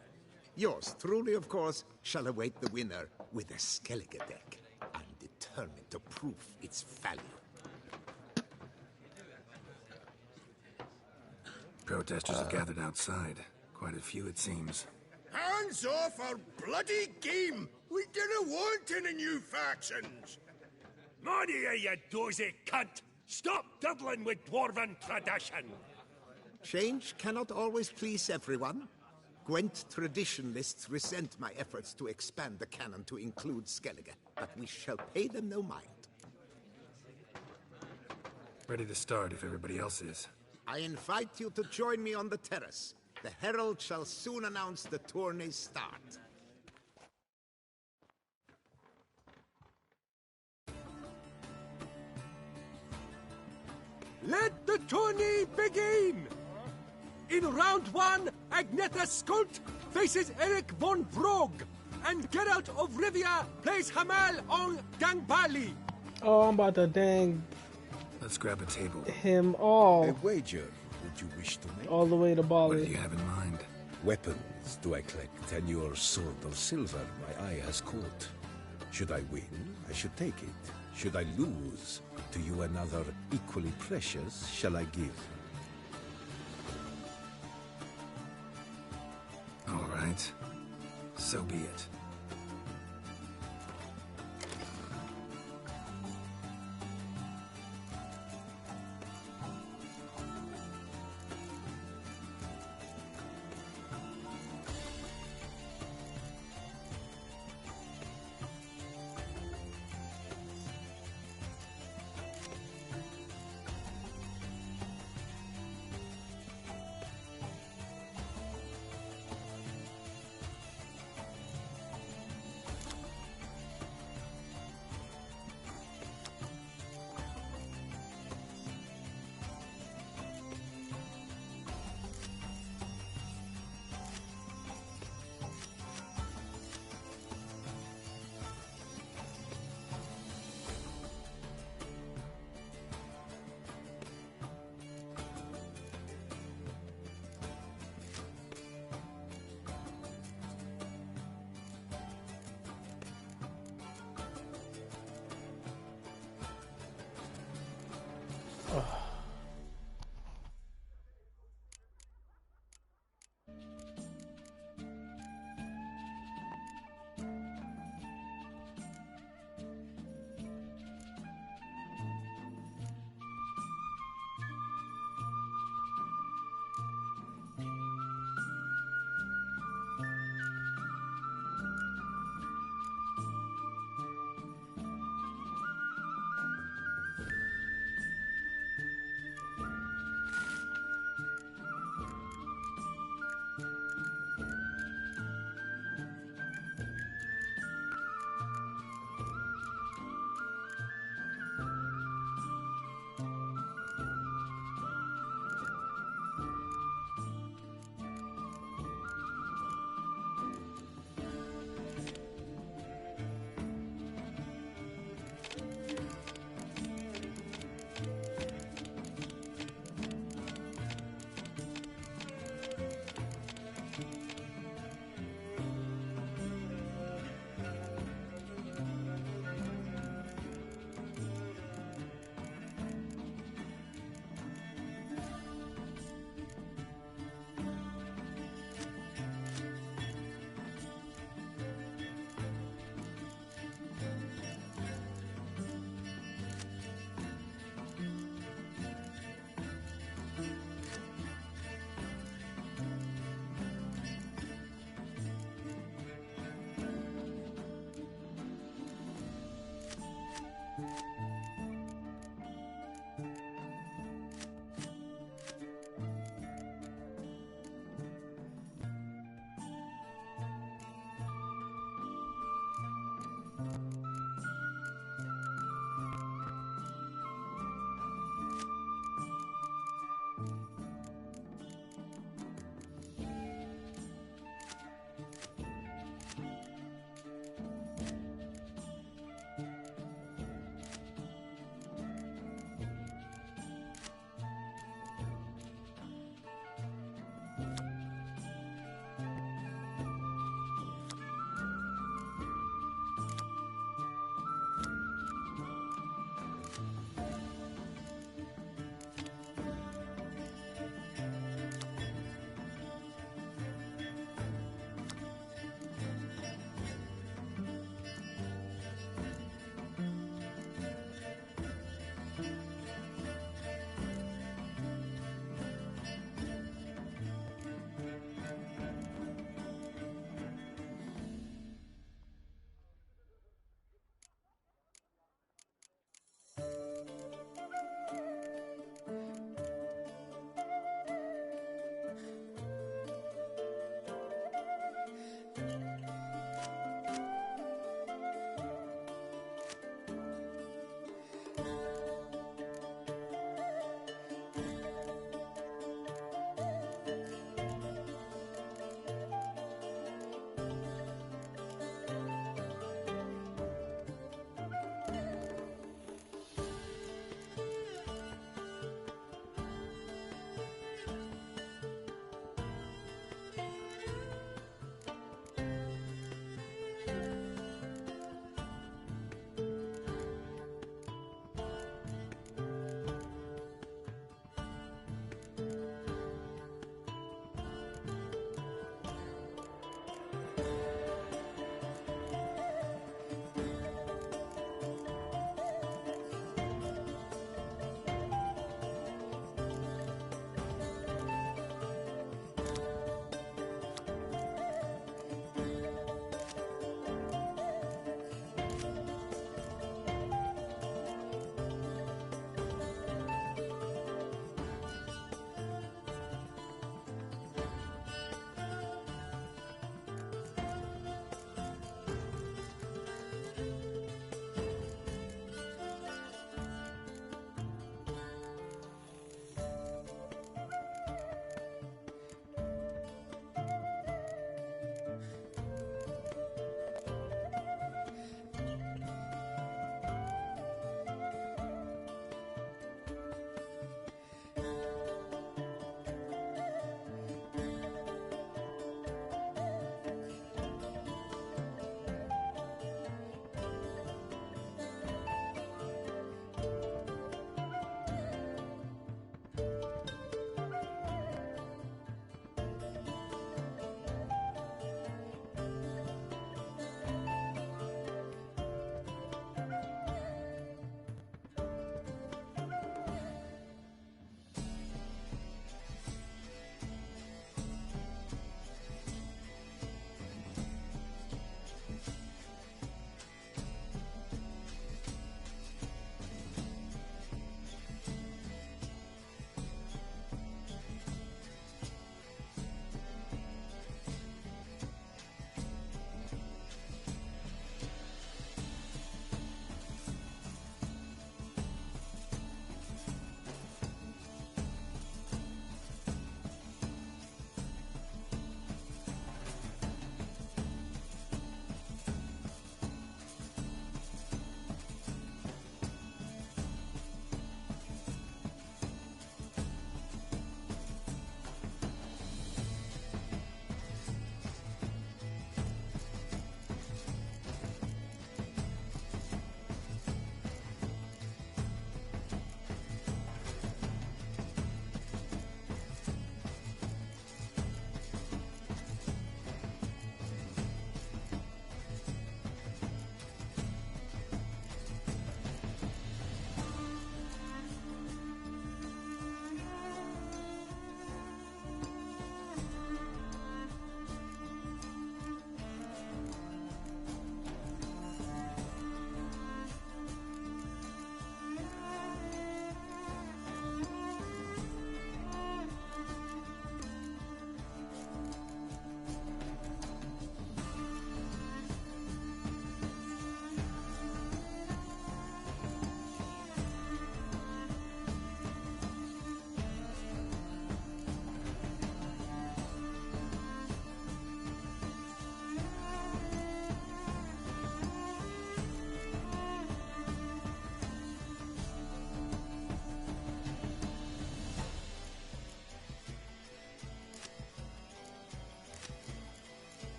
L: Yours truly, of course, shall await the winner with a Skellige deck. I'm determined to prove its value.
F: Protesters have gathered outside. Quite a few, it seems.
I: Hands off our bloody game! We didn't want any new factions!
G: Money, you dozy cunt! Stop diddling with dwarven tradition!
L: Change cannot always please everyone. Gwent traditionalists resent my efforts to expand the canon to include Skellige, but we shall pay them no mind.
F: Ready to start if everybody else is.
L: I invite you to join me on the terrace. The herald shall soon announce the tourney's start.
G: Let the tourney begin! In round one, Agnetha Skolt faces Eric von Vrog, and Geralt of Rivia plays Hamal on Gangbali.
H: Oh, I'm about to dang
F: Let's grab a table.
H: him all.
O: A wager, would you wish to make?
H: All the way to
F: What do
H: Bali.
F: you have in mind?
O: Weapons do I collect, and your sword of silver my eye has caught. Should I win, I should take it. Should I lose, to you another equally precious shall I give.
F: All right. So be it.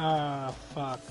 H: Ah, fuck.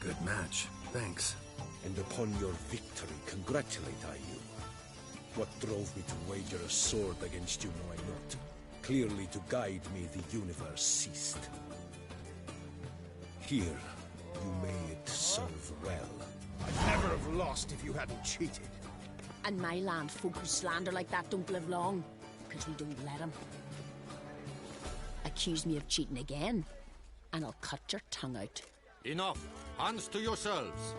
F: Good match. Thanks.
O: And upon your victory, congratulate I you. What drove me to wager a sword against you know I not. Clearly to guide me the universe ceased. Here, you may it serve well.
C: I'd never have lost if you hadn't cheated.
J: And my land, folk who slander like that don't live long, because we don't let them. Accuse me of cheating again, and I'll cut your tongue out.
D: Enough. Hands to yourselves.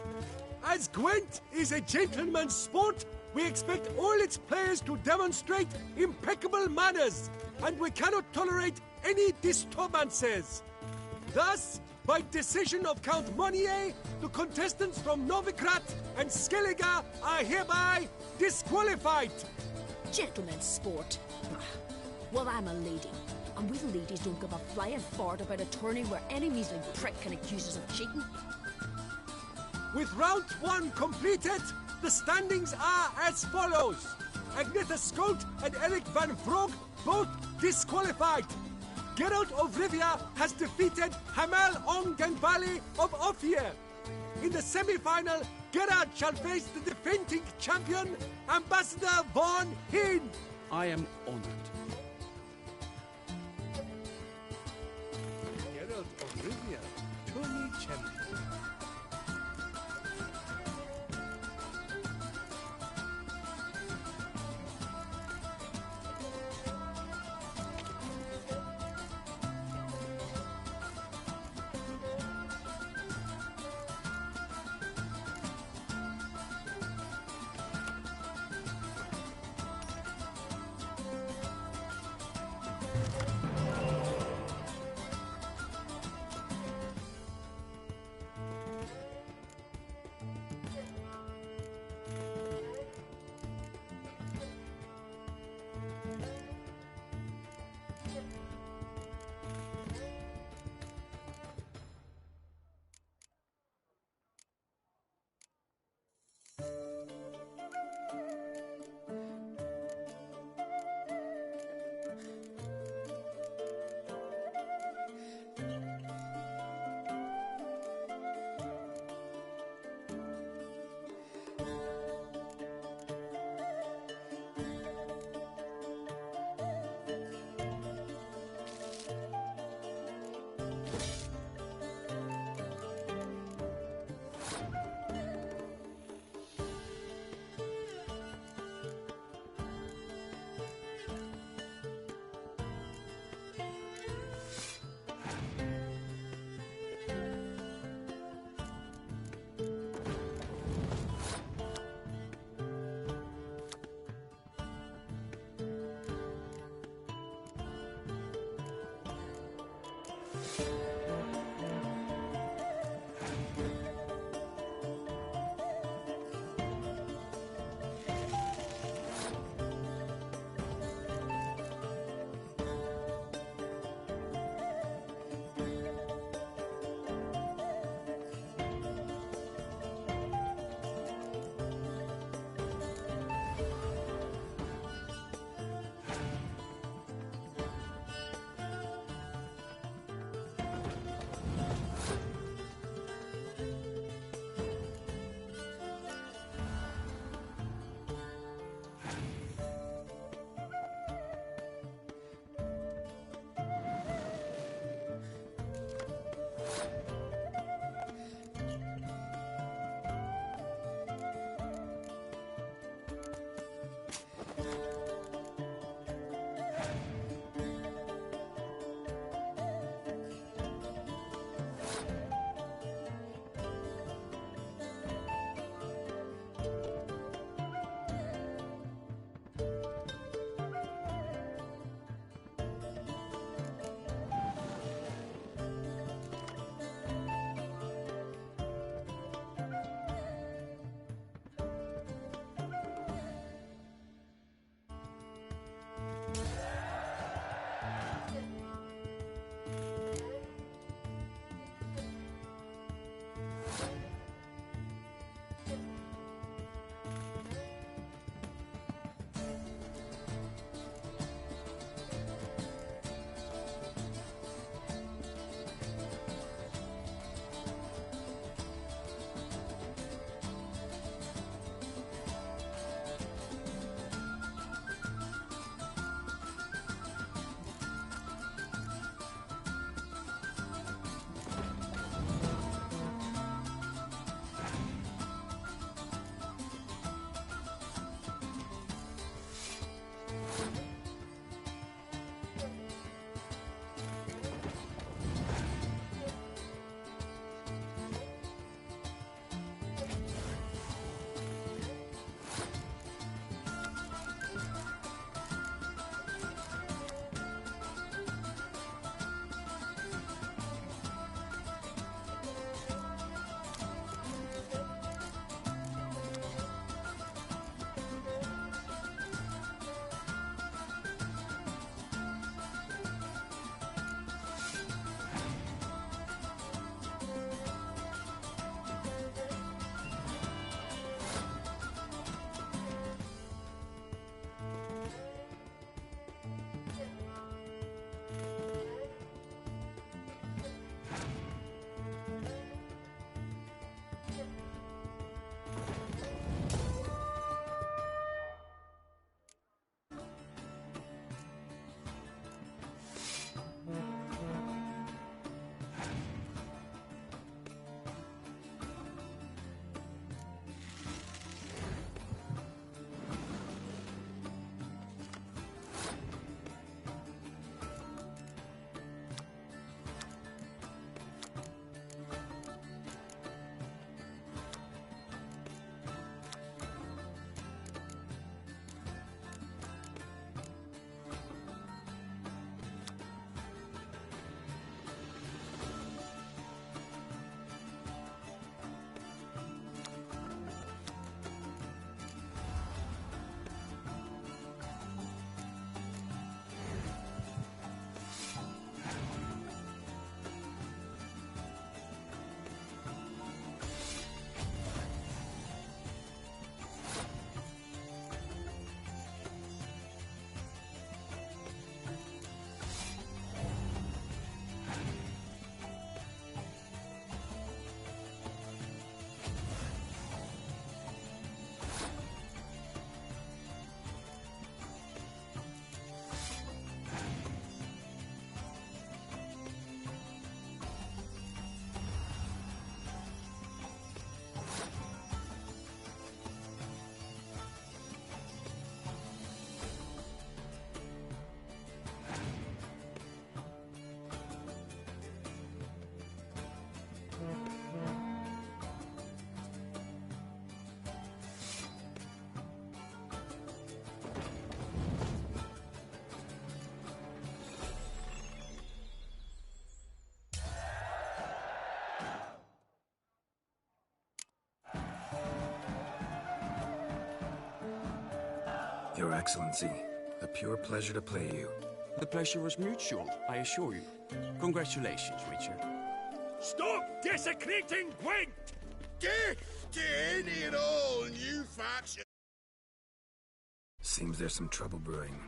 G: As Gwent is a gentleman's sport, we expect all its players to demonstrate impeccable manners, and we cannot tolerate any disturbances. Thus, by decision of Count Monnier, the contestants from Novigrad and Skellige are hereby disqualified.
J: Gentlemen's sport. Well, I'm a lady, and we ladies don't give a flying fart about a tourney where any measly prick can accuse us of cheating.
G: With round 1 completed, the standings are as follows. Agnetha Skolt and Eric van Vroeg both disqualified. Geralt of Rivia has defeated Hamel Ongenbali of Ophir. In the semi-final, Geralt shall face the defending champion, Ambassador Von Hinn.
N: I am honored.
G: Geralt of Rivia, tourney champion.
F: Your Excellency, a pure pleasure to play you.
P: The pleasure was mutual, I assure you. Congratulations, Richard.
G: Stop desecrating Gwent!
I: Death to any and all new faction!
F: Seems there's some trouble brewing.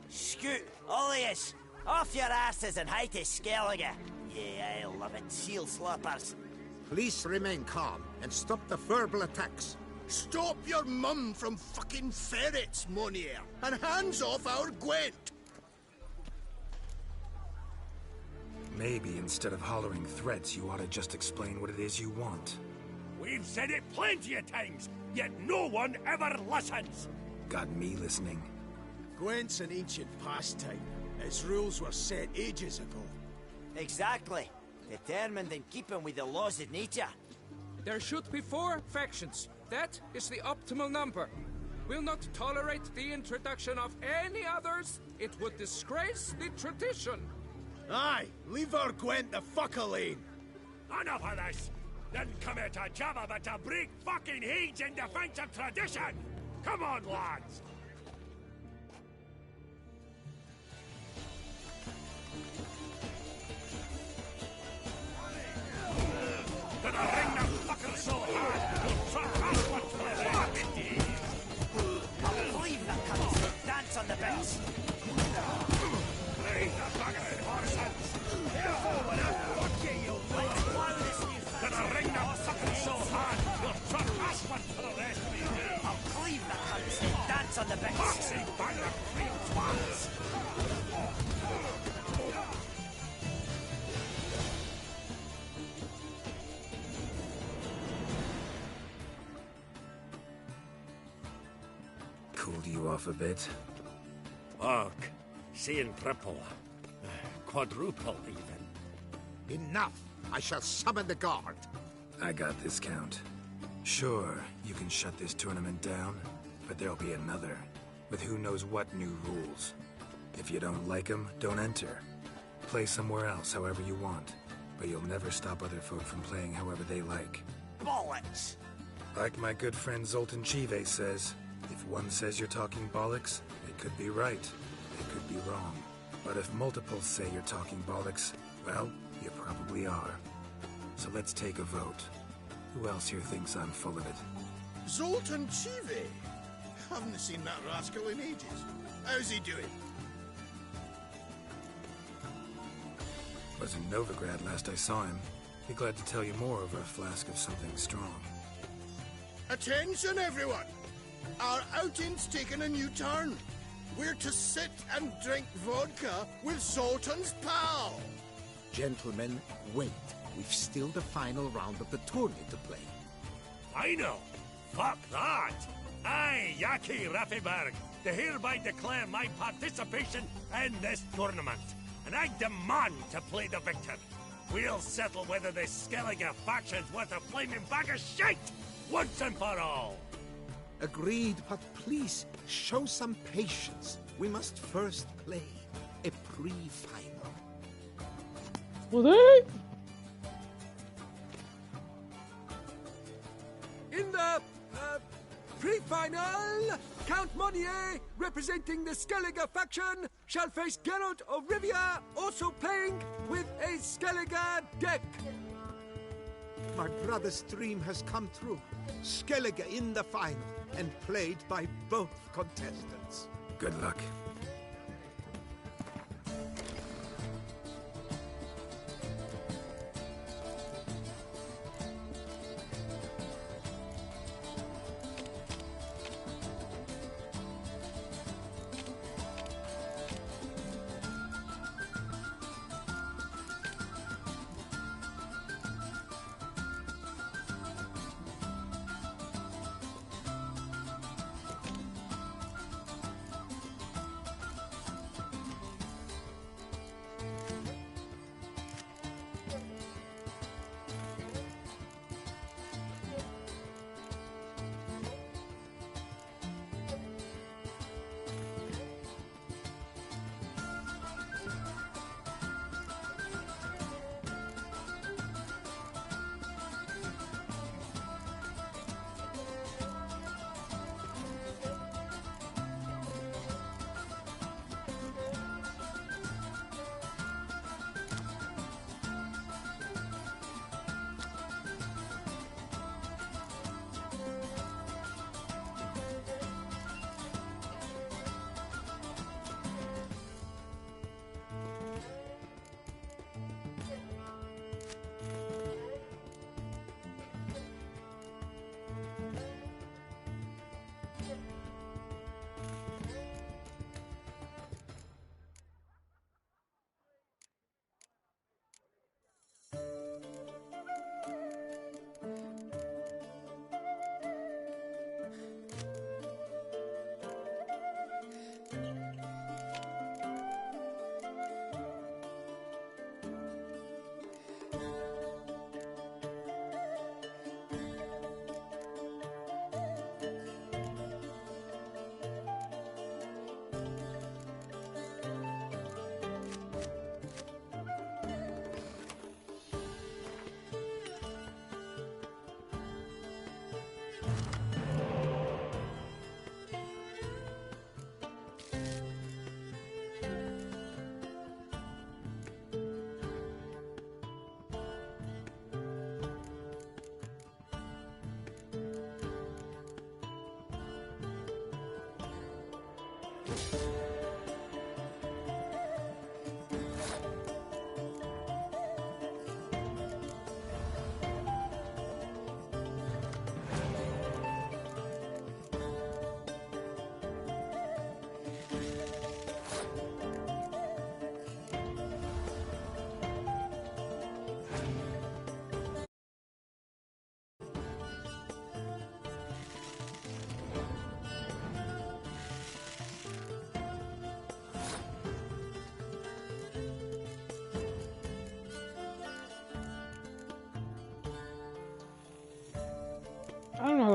Q: Scoot, all of yous! Off your asses and hide to Skellige! Yeah, I love it, seal slappers.
L: Please remain calm and stop the verbal attacks.
I: Stop your mum from fucking ferrets, Monier, and hands off our Gwent!
F: Maybe instead of hollering threats, you ought to just explain what it is you want.
G: We've said it plenty of times, yet no one ever listens!
F: Got me listening.
C: Gwent's an ancient pastime. Its rules were set ages ago.
Q: Exactly. Determined in keeping with the laws of nature.
E: There should be 4 factions. That is the optimal number. We'll not tolerate the introduction of any others. It would disgrace the tradition.
C: Aye, leave our Gwent the fuck alone.
G: Enough of this! Didn't come here to jabber, but to break fucking heads in defense of tradition! Come on, lads! Gonna ring them fuckers so hard, you'll trot outward for the rest of the day.
Q: I'll leave the cunts. Dance on the bits.
G: Leave the buggers, horsens! Careful with that fuck you know! Gonna ring them fuckers so hard, you'll trot outward for the rest of the day.
Q: I'll leave the cunts. Dance on the bits.
G: Foxy bagger cream twats!
F: Cooled you off a bit?
G: Fuck. Seeing triple. Quadruple, even.
L: Enough! I shall summon the guard.
F: I got this, Count. Sure, you can shut this tournament down, but there'll be another, with who knows what new rules. If you don't like them, don't enter. Play somewhere else however you want, but you'll never stop other folk from playing however they like.
Q: Bollocks!
F: Like my good friend Zoltan Chive says, if one says you're talking bollocks, it could be right, it could be wrong. But if multiples say you're talking bollocks, well, you probably are. So let's take a vote. Who else here thinks I'm full of it?
I: Zoltan Chive? Haven't seen that rascal in ages. How's he doing?
F: Was in Novigrad last I saw him. Be glad to tell you more over a flask of something strong.
I: Attention, everyone! Our outing's taken a new turn. We're to sit and drink vodka with Zoltan's pal.
L: Gentlemen, wait. We've still the final round of the tourney to play.
G: Final? Fuck that! I, Yaki Raffenberg, do hereby declare my participation in this tournament, and I demand to play the victor. We'll settle whether this Skellige faction's worth a flaming bag of shit, once and for all.
L: Agreed, but please, show some patience. We must first play a pre-final.
H: Was it?
G: In the pre-final, Count Monnier, representing the Skellige faction, shall face Geralt of Rivia, also playing with a Skellige deck.
L: My brother's dream has come true. Skellige in the final, and played by both contestants.
F: Good luck.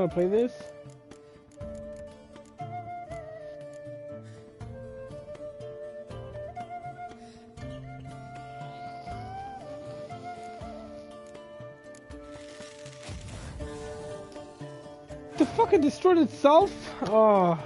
H: want to play this? The fucking destroyed itself? Oh.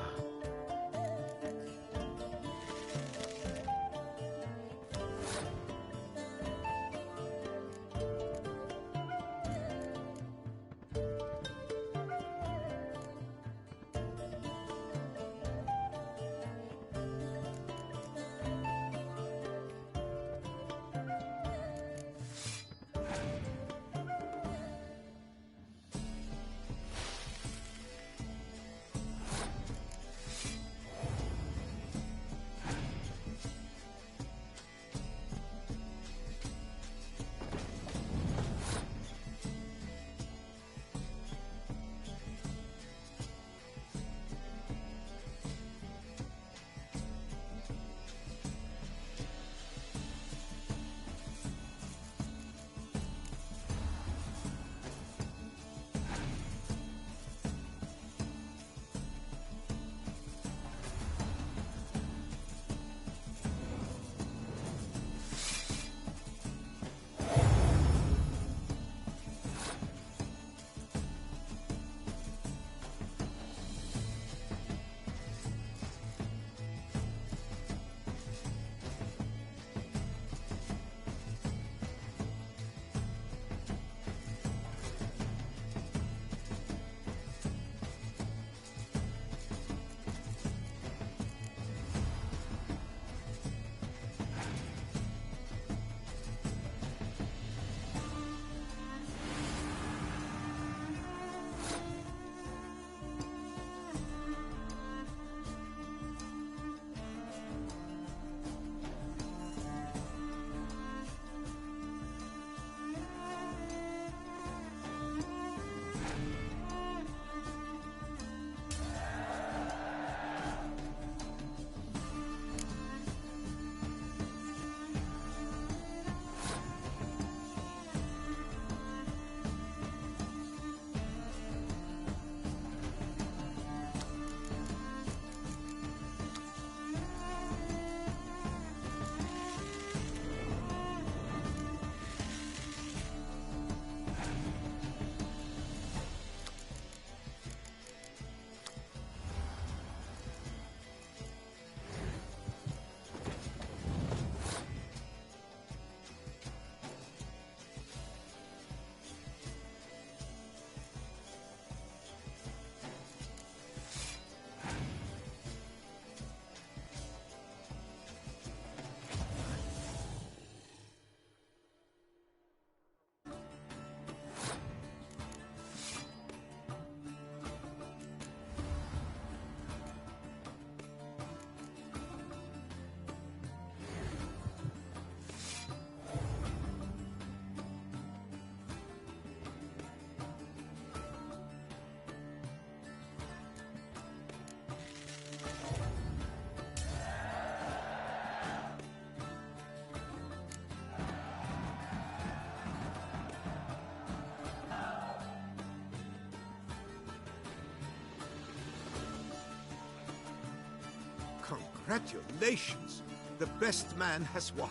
L: Congratulations! The best man has won,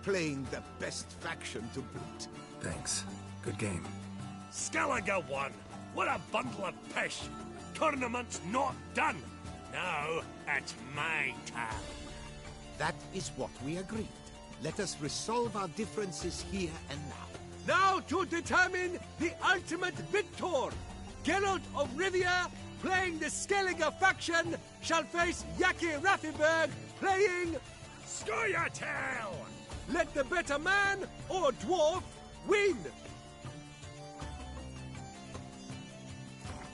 L: playing the best faction to boot.
F: Thanks. Good game.
G: Skellige won! What a bundle of pish! Tournament's not done! Now, it's my turn.
L: That is what we agreed. Let us resolve our differences here and now.
G: Now to determine the ultimate victor! Geralt of Rivia, playing the Skellige faction, shall face Yaki Raffiberg, playing Scoia'tael! Let the better man, or dwarf, win!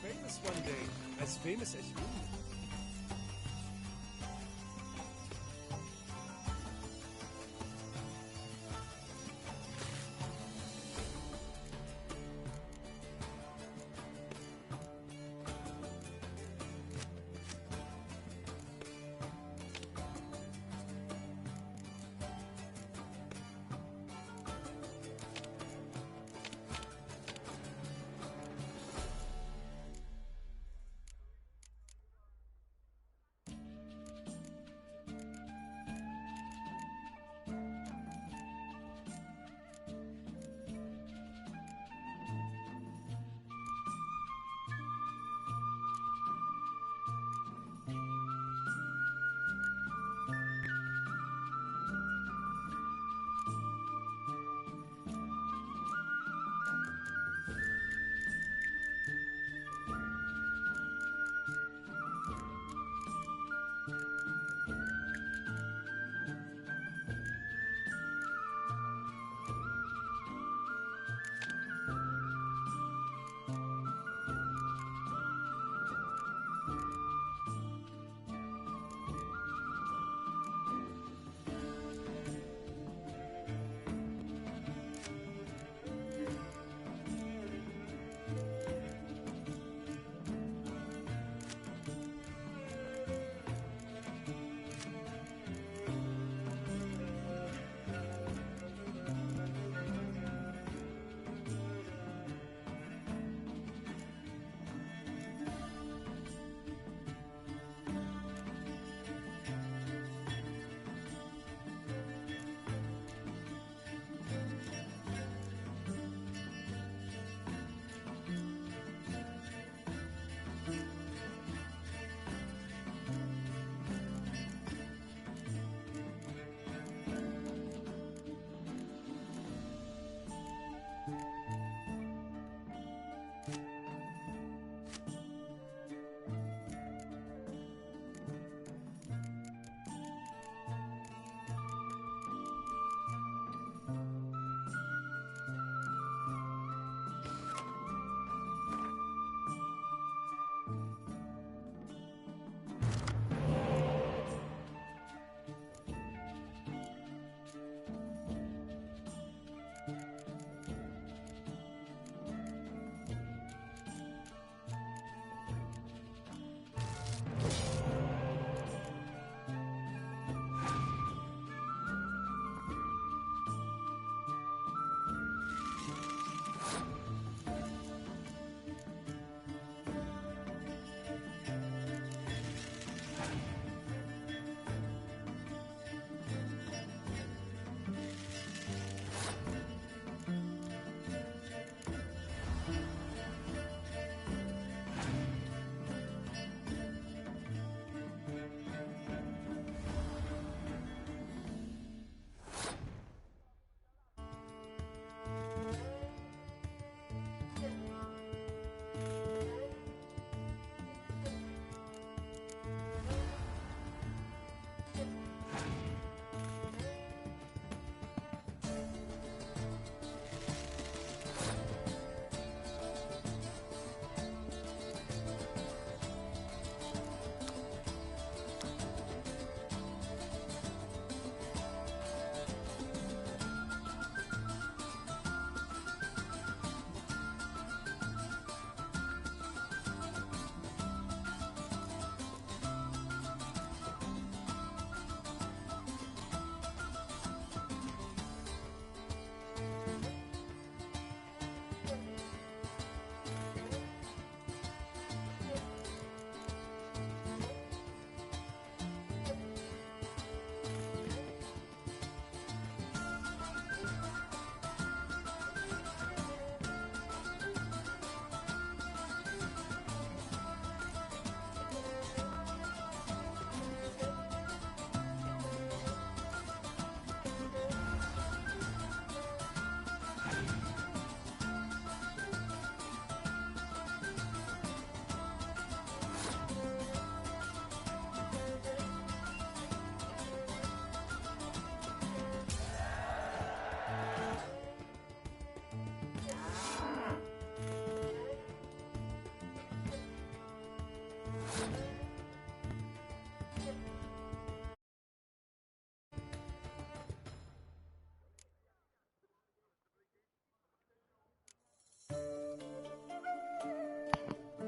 G: Famous one day, as famous as you.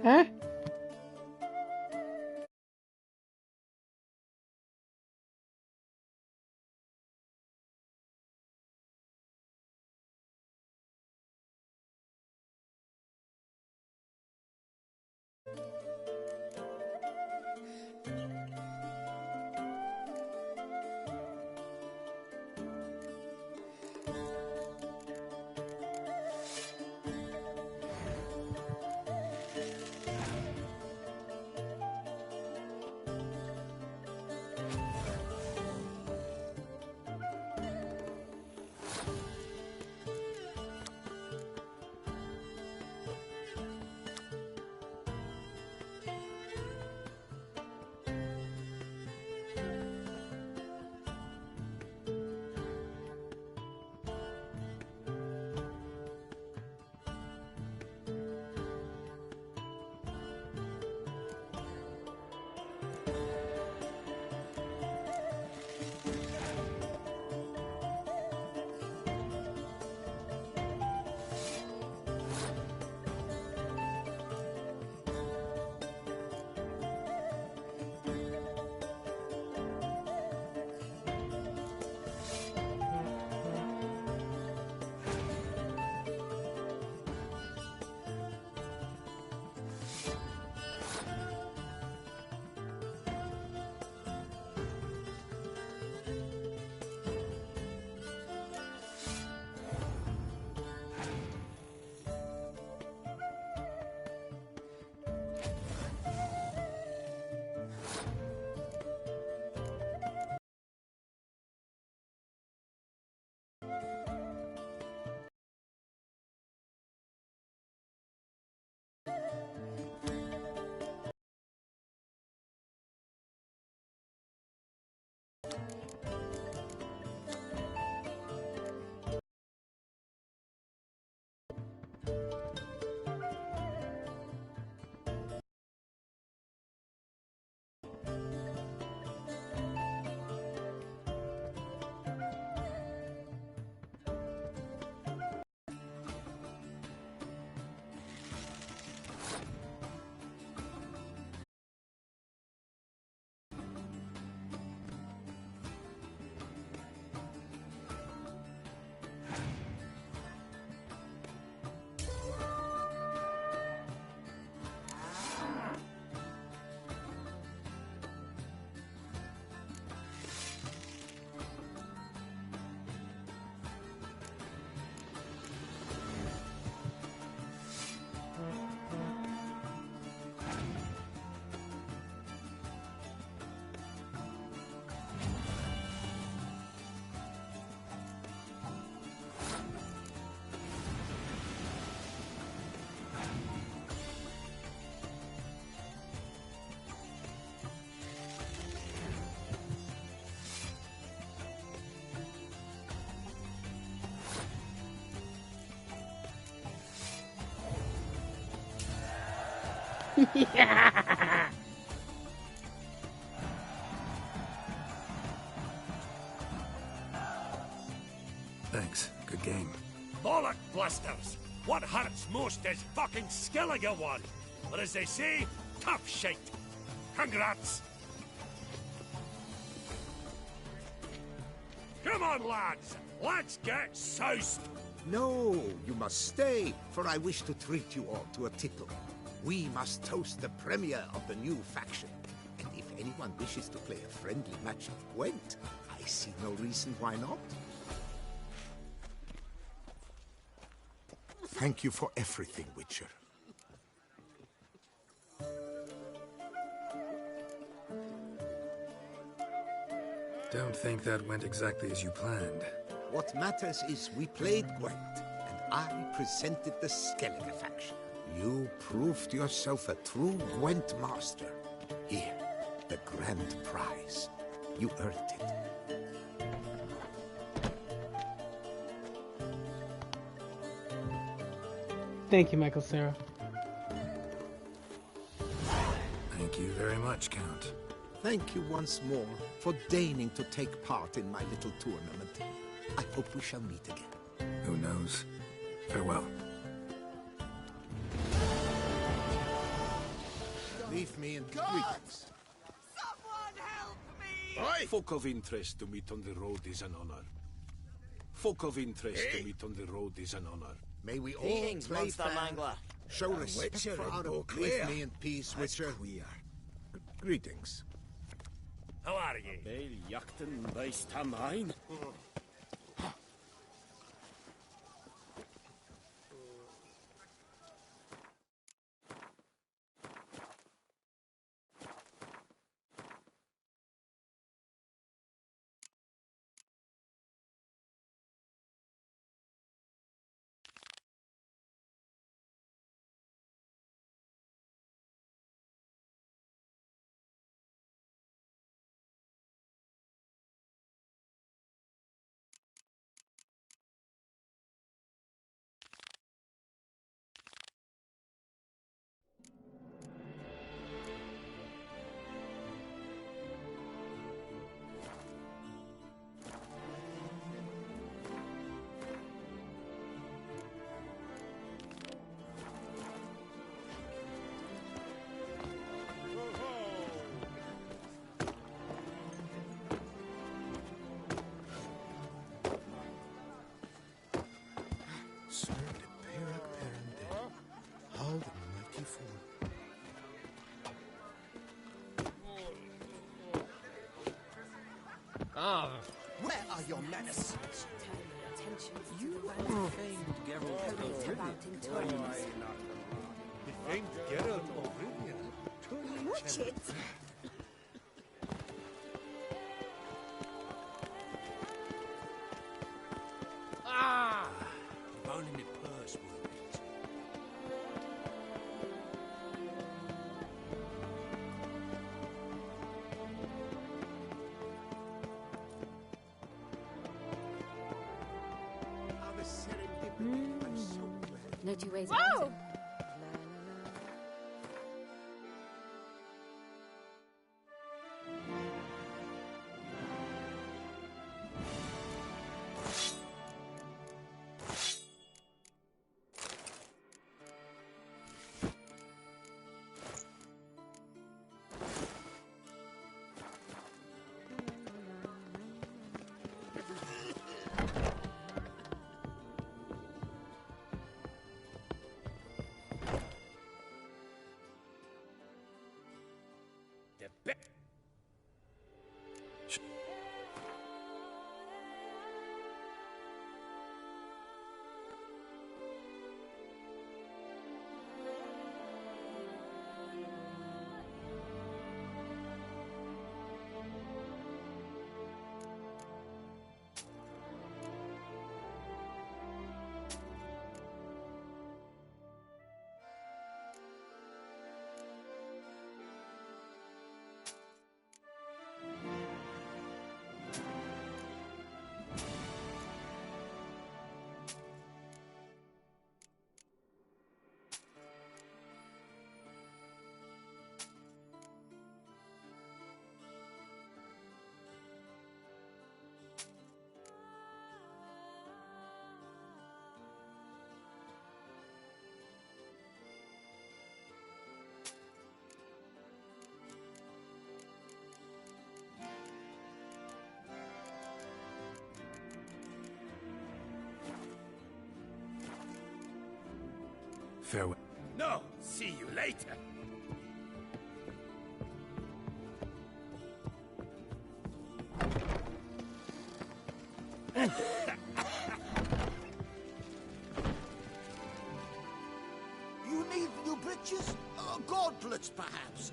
H: Eh? Yeah.
F: Thanks. Good game.
G: Bollock blasters! What hurts most is fucking Skellige one. But as they say, tough shite. Congrats! Come on, lads! Let's get soused!
L: No, you must stay, for I wish to treat you all to a tipple. We must toast the premier of the new faction. And if anyone wishes to play a friendly match of Gwent, I see no reason why not. Thank you for everything, Witcher.
F: Don't think that went exactly as you planned.
L: What matters is we played Gwent, and I presented the Skellige faction. You proved yourself a true Gwent master. Here, the grand prize. You earned it.
H: Thank you, Michael Cera.
F: Thank you very much, Count.
L: Thank you once more for deigning to take part in my little tournament. I hope we shall meet again.
F: Who knows? Farewell.
L: Leave me in
B: Guards!
Q: Someone help me!
I: Oi!
O: Folk of interest to meet on the road is an honor. Folk of interest to meet on the road is an honor.
L: May we all
Q: Greetings,
L: play
Q: monster
L: fair.
Q: mangler.
L: Show respect
C: Witcher
L: for
C: and
L: our...
C: Beauclair.
L: Leave me in peace, Witcher.
C: Queer.
O: Greetings.
G: How are ye?
M: Beil jachten beist am ein.
I: Sir de Perak Perendel. How the mighty fall.
B: Where are your manners?
J: You
M: Famed Geralt of
J: about in turns.
G: The famed Geralt of Rivia.
K: Watch it!
G: If only my purse were it.
L: How the serendipity went so well.
J: No two ways about it.
G: The be-
O: Farewell.
G: No, see you later.
B: You need new breeches? Gauntlets, perhaps?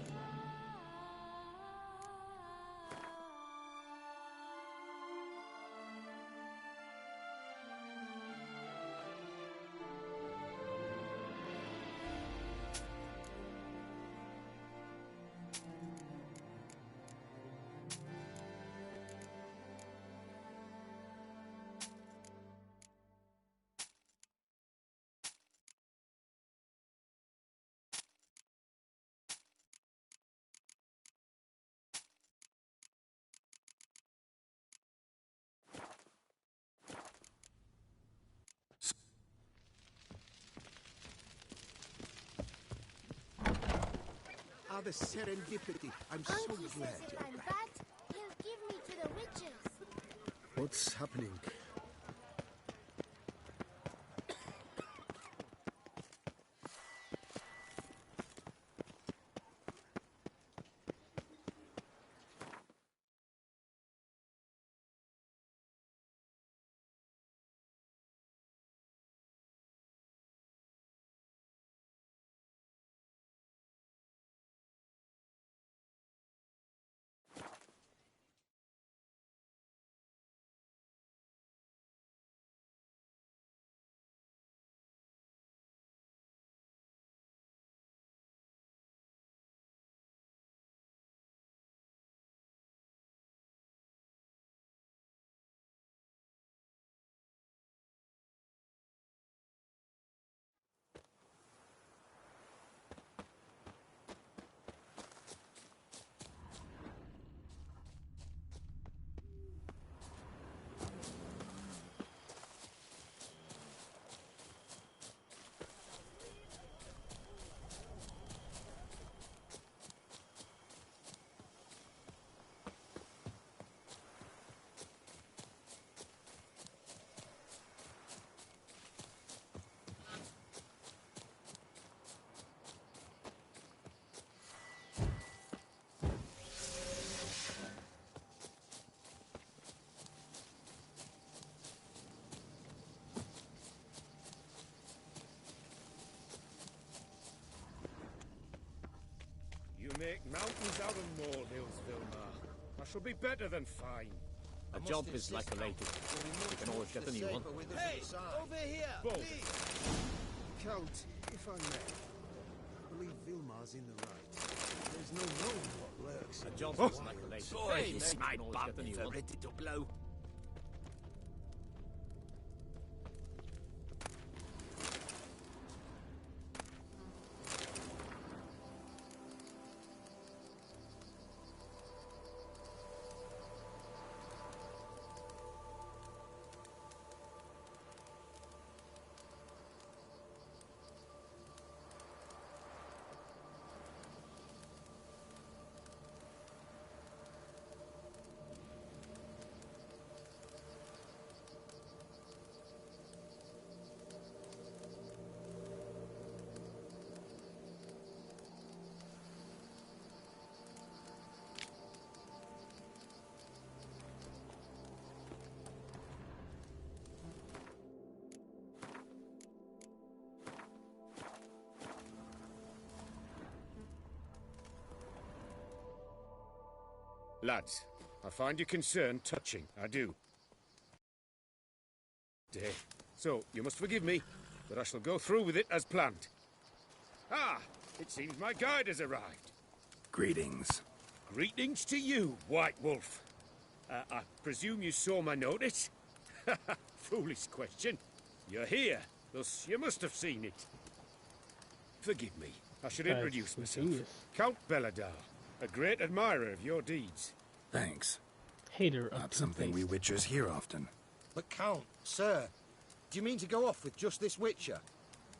L: Ah, the serendipity. I'm so
R: Uncle
L: glad
R: says if
L: you're
R: I'm
L: back.
R: bad, he'll give me to the witches.
C: What's happening?
D: You make mountains out of molehills, Vilmar. I shall be better than fine.
M: A job is like a lady. You can always get a new one.
N: Hey, over here, please.
C: Count, if I may. I believe Vilmar's in the right. There's no knowing what lurks.
M: A job is like a lady.
Q: Boy,
M: You
Q: my
M: can always get a
Q: bum
M: new
Q: if
M: one.
Q: I'm ready to blow.
D: Lads, I find your concern touching, I do. So, you must forgive me, but I shall go through with it as planned. Ah, it seems my guide has arrived.
F: Greetings.
D: Greetings to you, White Wolf. I presume you saw my notice? Foolish question. You're here, thus you must have seen it. Forgive me, I should introduce myself. Count Belladar, a great admirer of your deeds.
F: Thanks.
H: Hater of
F: Not something we witchers hear often.
S: But Count, sir, do you mean to go off with just this witcher?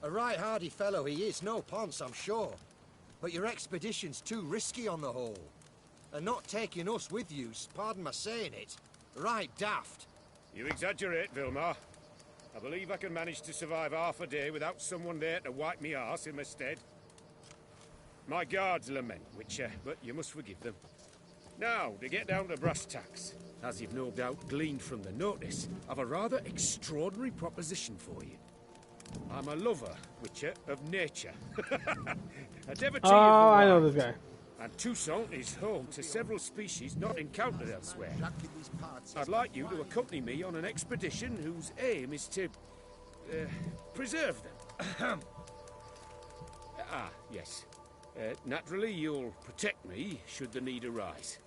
S: A right hardy fellow he is, no ponce, I'm sure. But your expedition's too risky on the whole. And not taking us with you's, pardon my saying it, right daft.
D: You exaggerate, Vilmar. I believe I can manage to survive half a day without someone there to wipe me arse in my stead. My guards lament, Witcher, but you must forgive them. Now, to get down to brass tacks, as you've no doubt gleaned from the notice, I've a rather extraordinary proposition for you. I'm a lover, Witcher, of nature. A devotee of the
H: I know
D: wild.
H: this guy.
D: And Toussaint is home to several species not encountered elsewhere. I'd like you to accompany me on an expedition whose aim is to preserve them. Yes. Naturally, you'll protect me should the need arise.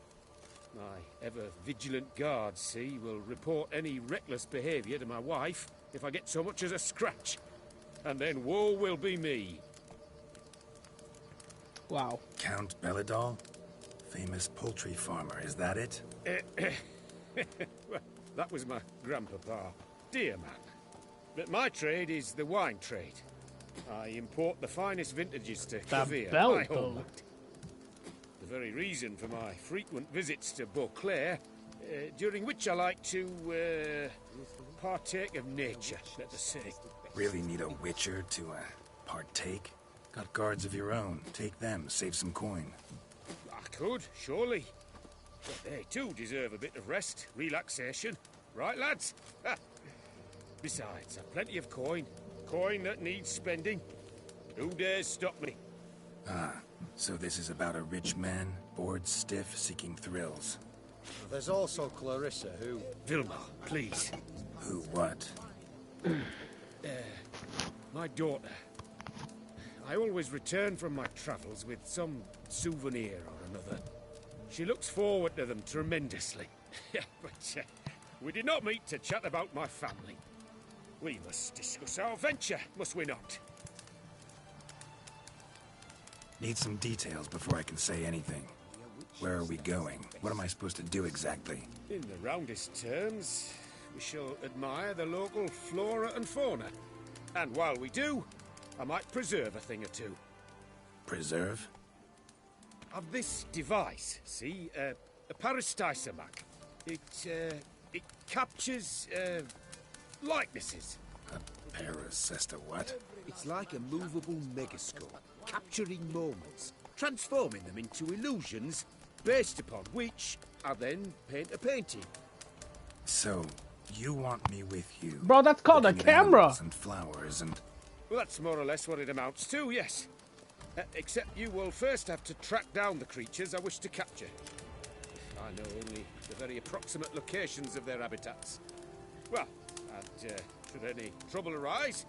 D: My ever-vigilant guards, see, will report any reckless behaviour to my wife if I get so much as a scratch. And then woe will be me.
H: Wow.
F: Count Belladar? Famous poultry farmer, is that it?
D: Well, that was my grandpapa. Dear man. But my trade is the wine trade. I import the finest vintages to
H: That
D: Kavir,
H: belt,
D: my
H: though.
D: homeland. very reason for my frequent visits to Beauclair, during which I like to partake of nature, let us say.
F: Really need a witcher to partake? Got guards of your own. Take them, save some coin.
D: I could, surely. But they too deserve a bit of rest, relaxation. Right, lads? Besides, I've plenty of coin. Coin that needs spending. Who dares stop me?
F: Ah, so this is about a rich man, bored stiff, seeking thrills.
S: There's also Clarissa, who...
D: Vilma, please.
F: Who what?
D: My daughter. I always return from my travels with some souvenir or another. She looks forward to them tremendously. But we did not meet to chat about my family. We must discuss our venture, must we not?
F: Need some details before I can say anything. Where are we going? What am I supposed to do exactly?
D: In the roundest terms, we shall admire the local flora and fauna. And while we do, I might preserve a thing or two.
F: Preserve?
D: Of this device, see? A parastisomac. It captures, likenesses.
F: A parasesta what?
N: It's like a movable megascope, capturing moments, transforming them into illusions,
D: based upon which I then paint a painting.
F: So, you want me with you?
H: Bro, that's called a camera!
F: And flowers and...
D: Well, that's more or less what it amounts to, yes. Except you will first have to track down the creatures I wish to capture. I know only the very approximate locations of their habitats. Well, and should any trouble arise,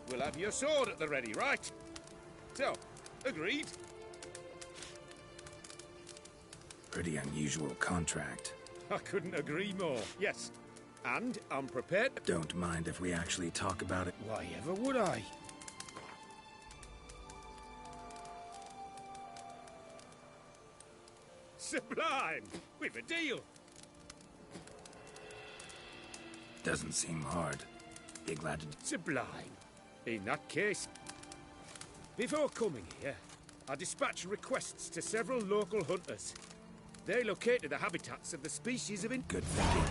D: we'll have your sword at the ready, right? So, agreed?
F: Pretty unusual contract.
D: I couldn't agree more, yes. And I'm prepared...
F: Don't mind if we actually talk about it.
D: Why ever would I? Sublime! We've a deal!
F: Doesn't seem hard. Be glad to...
D: Sublime. In that case, before coming here, I dispatched requests to several local hunters. They located the habitats of the species of...
F: Good thinking.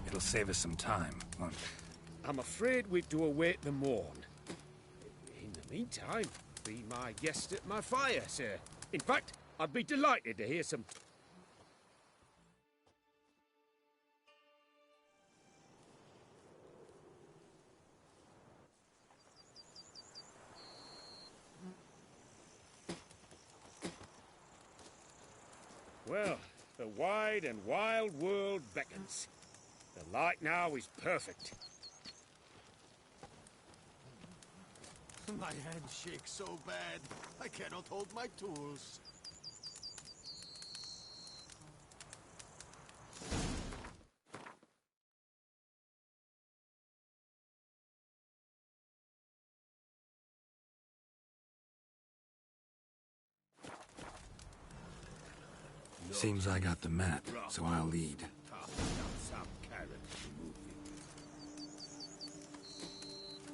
F: It'll save us some time, won't it?
D: I'm afraid we've to await the morn. In the meantime, be my guest at my fire, sir. In fact, I'd be delighted to hear some... Well, the wide and wild world beckons. The light now is perfect.
C: My hand shakes so bad, I cannot hold my tools.
F: Seems I got the map, so I'll lead.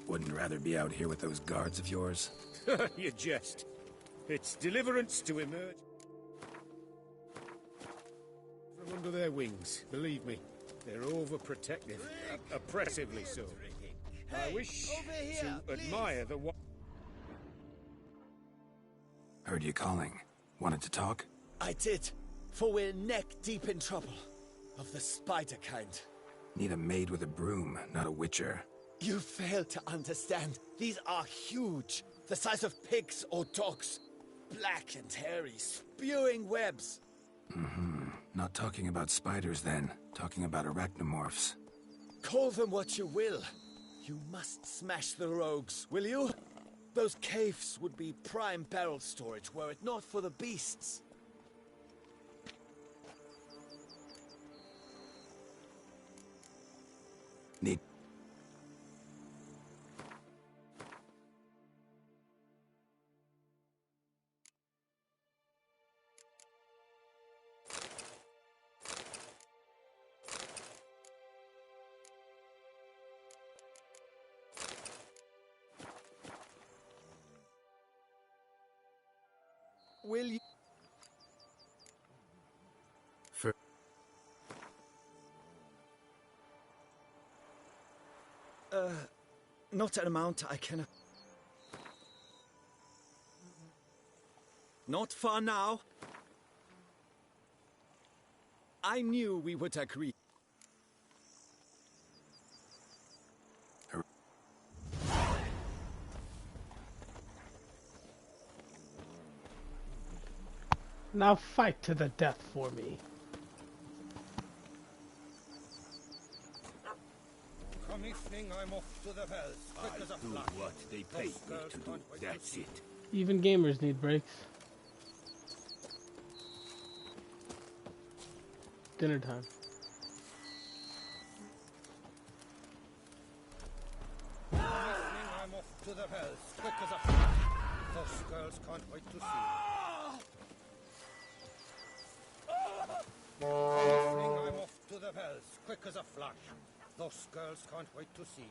F: Wouldn't rather be out here with those guards of yours?
D: You jest. It's deliverance to emerge from under their wings. Believe me, they're overprotective. Oppressively so. I wish to admire the...
F: Heard you calling. Wanted to talk?
N: I did, for we're neck deep in trouble. Of the spider kind.
F: Need a maid with a broom, not a witcher.
N: You fail to understand. These are huge. The size of pigs or dogs. Black and hairy, spewing webs.
F: Mm-hmm. Not talking about spiders then. Talking about arachnomorphs.
N: Call them what you will. You must smash the rogues, will you? Those caves would be prime barrel storage were it not for the beasts.
F: Need...
N: Will you... Not an amount I can... Not for now. I knew we would agree.
H: Now fight to the death for me.
S: Come evening, I'm off to the bells. Quick as a
M: Do
S: flash.
M: what they pay me to do. That's it.
H: Even gamers need breaks. Dinner time.
S: Come evening, I'm off to the bells. Quick as a flash. Those girls can't wait to see me. Come evening, I'm off to the bells. Quick as a flash. Those girls can't wait to see me.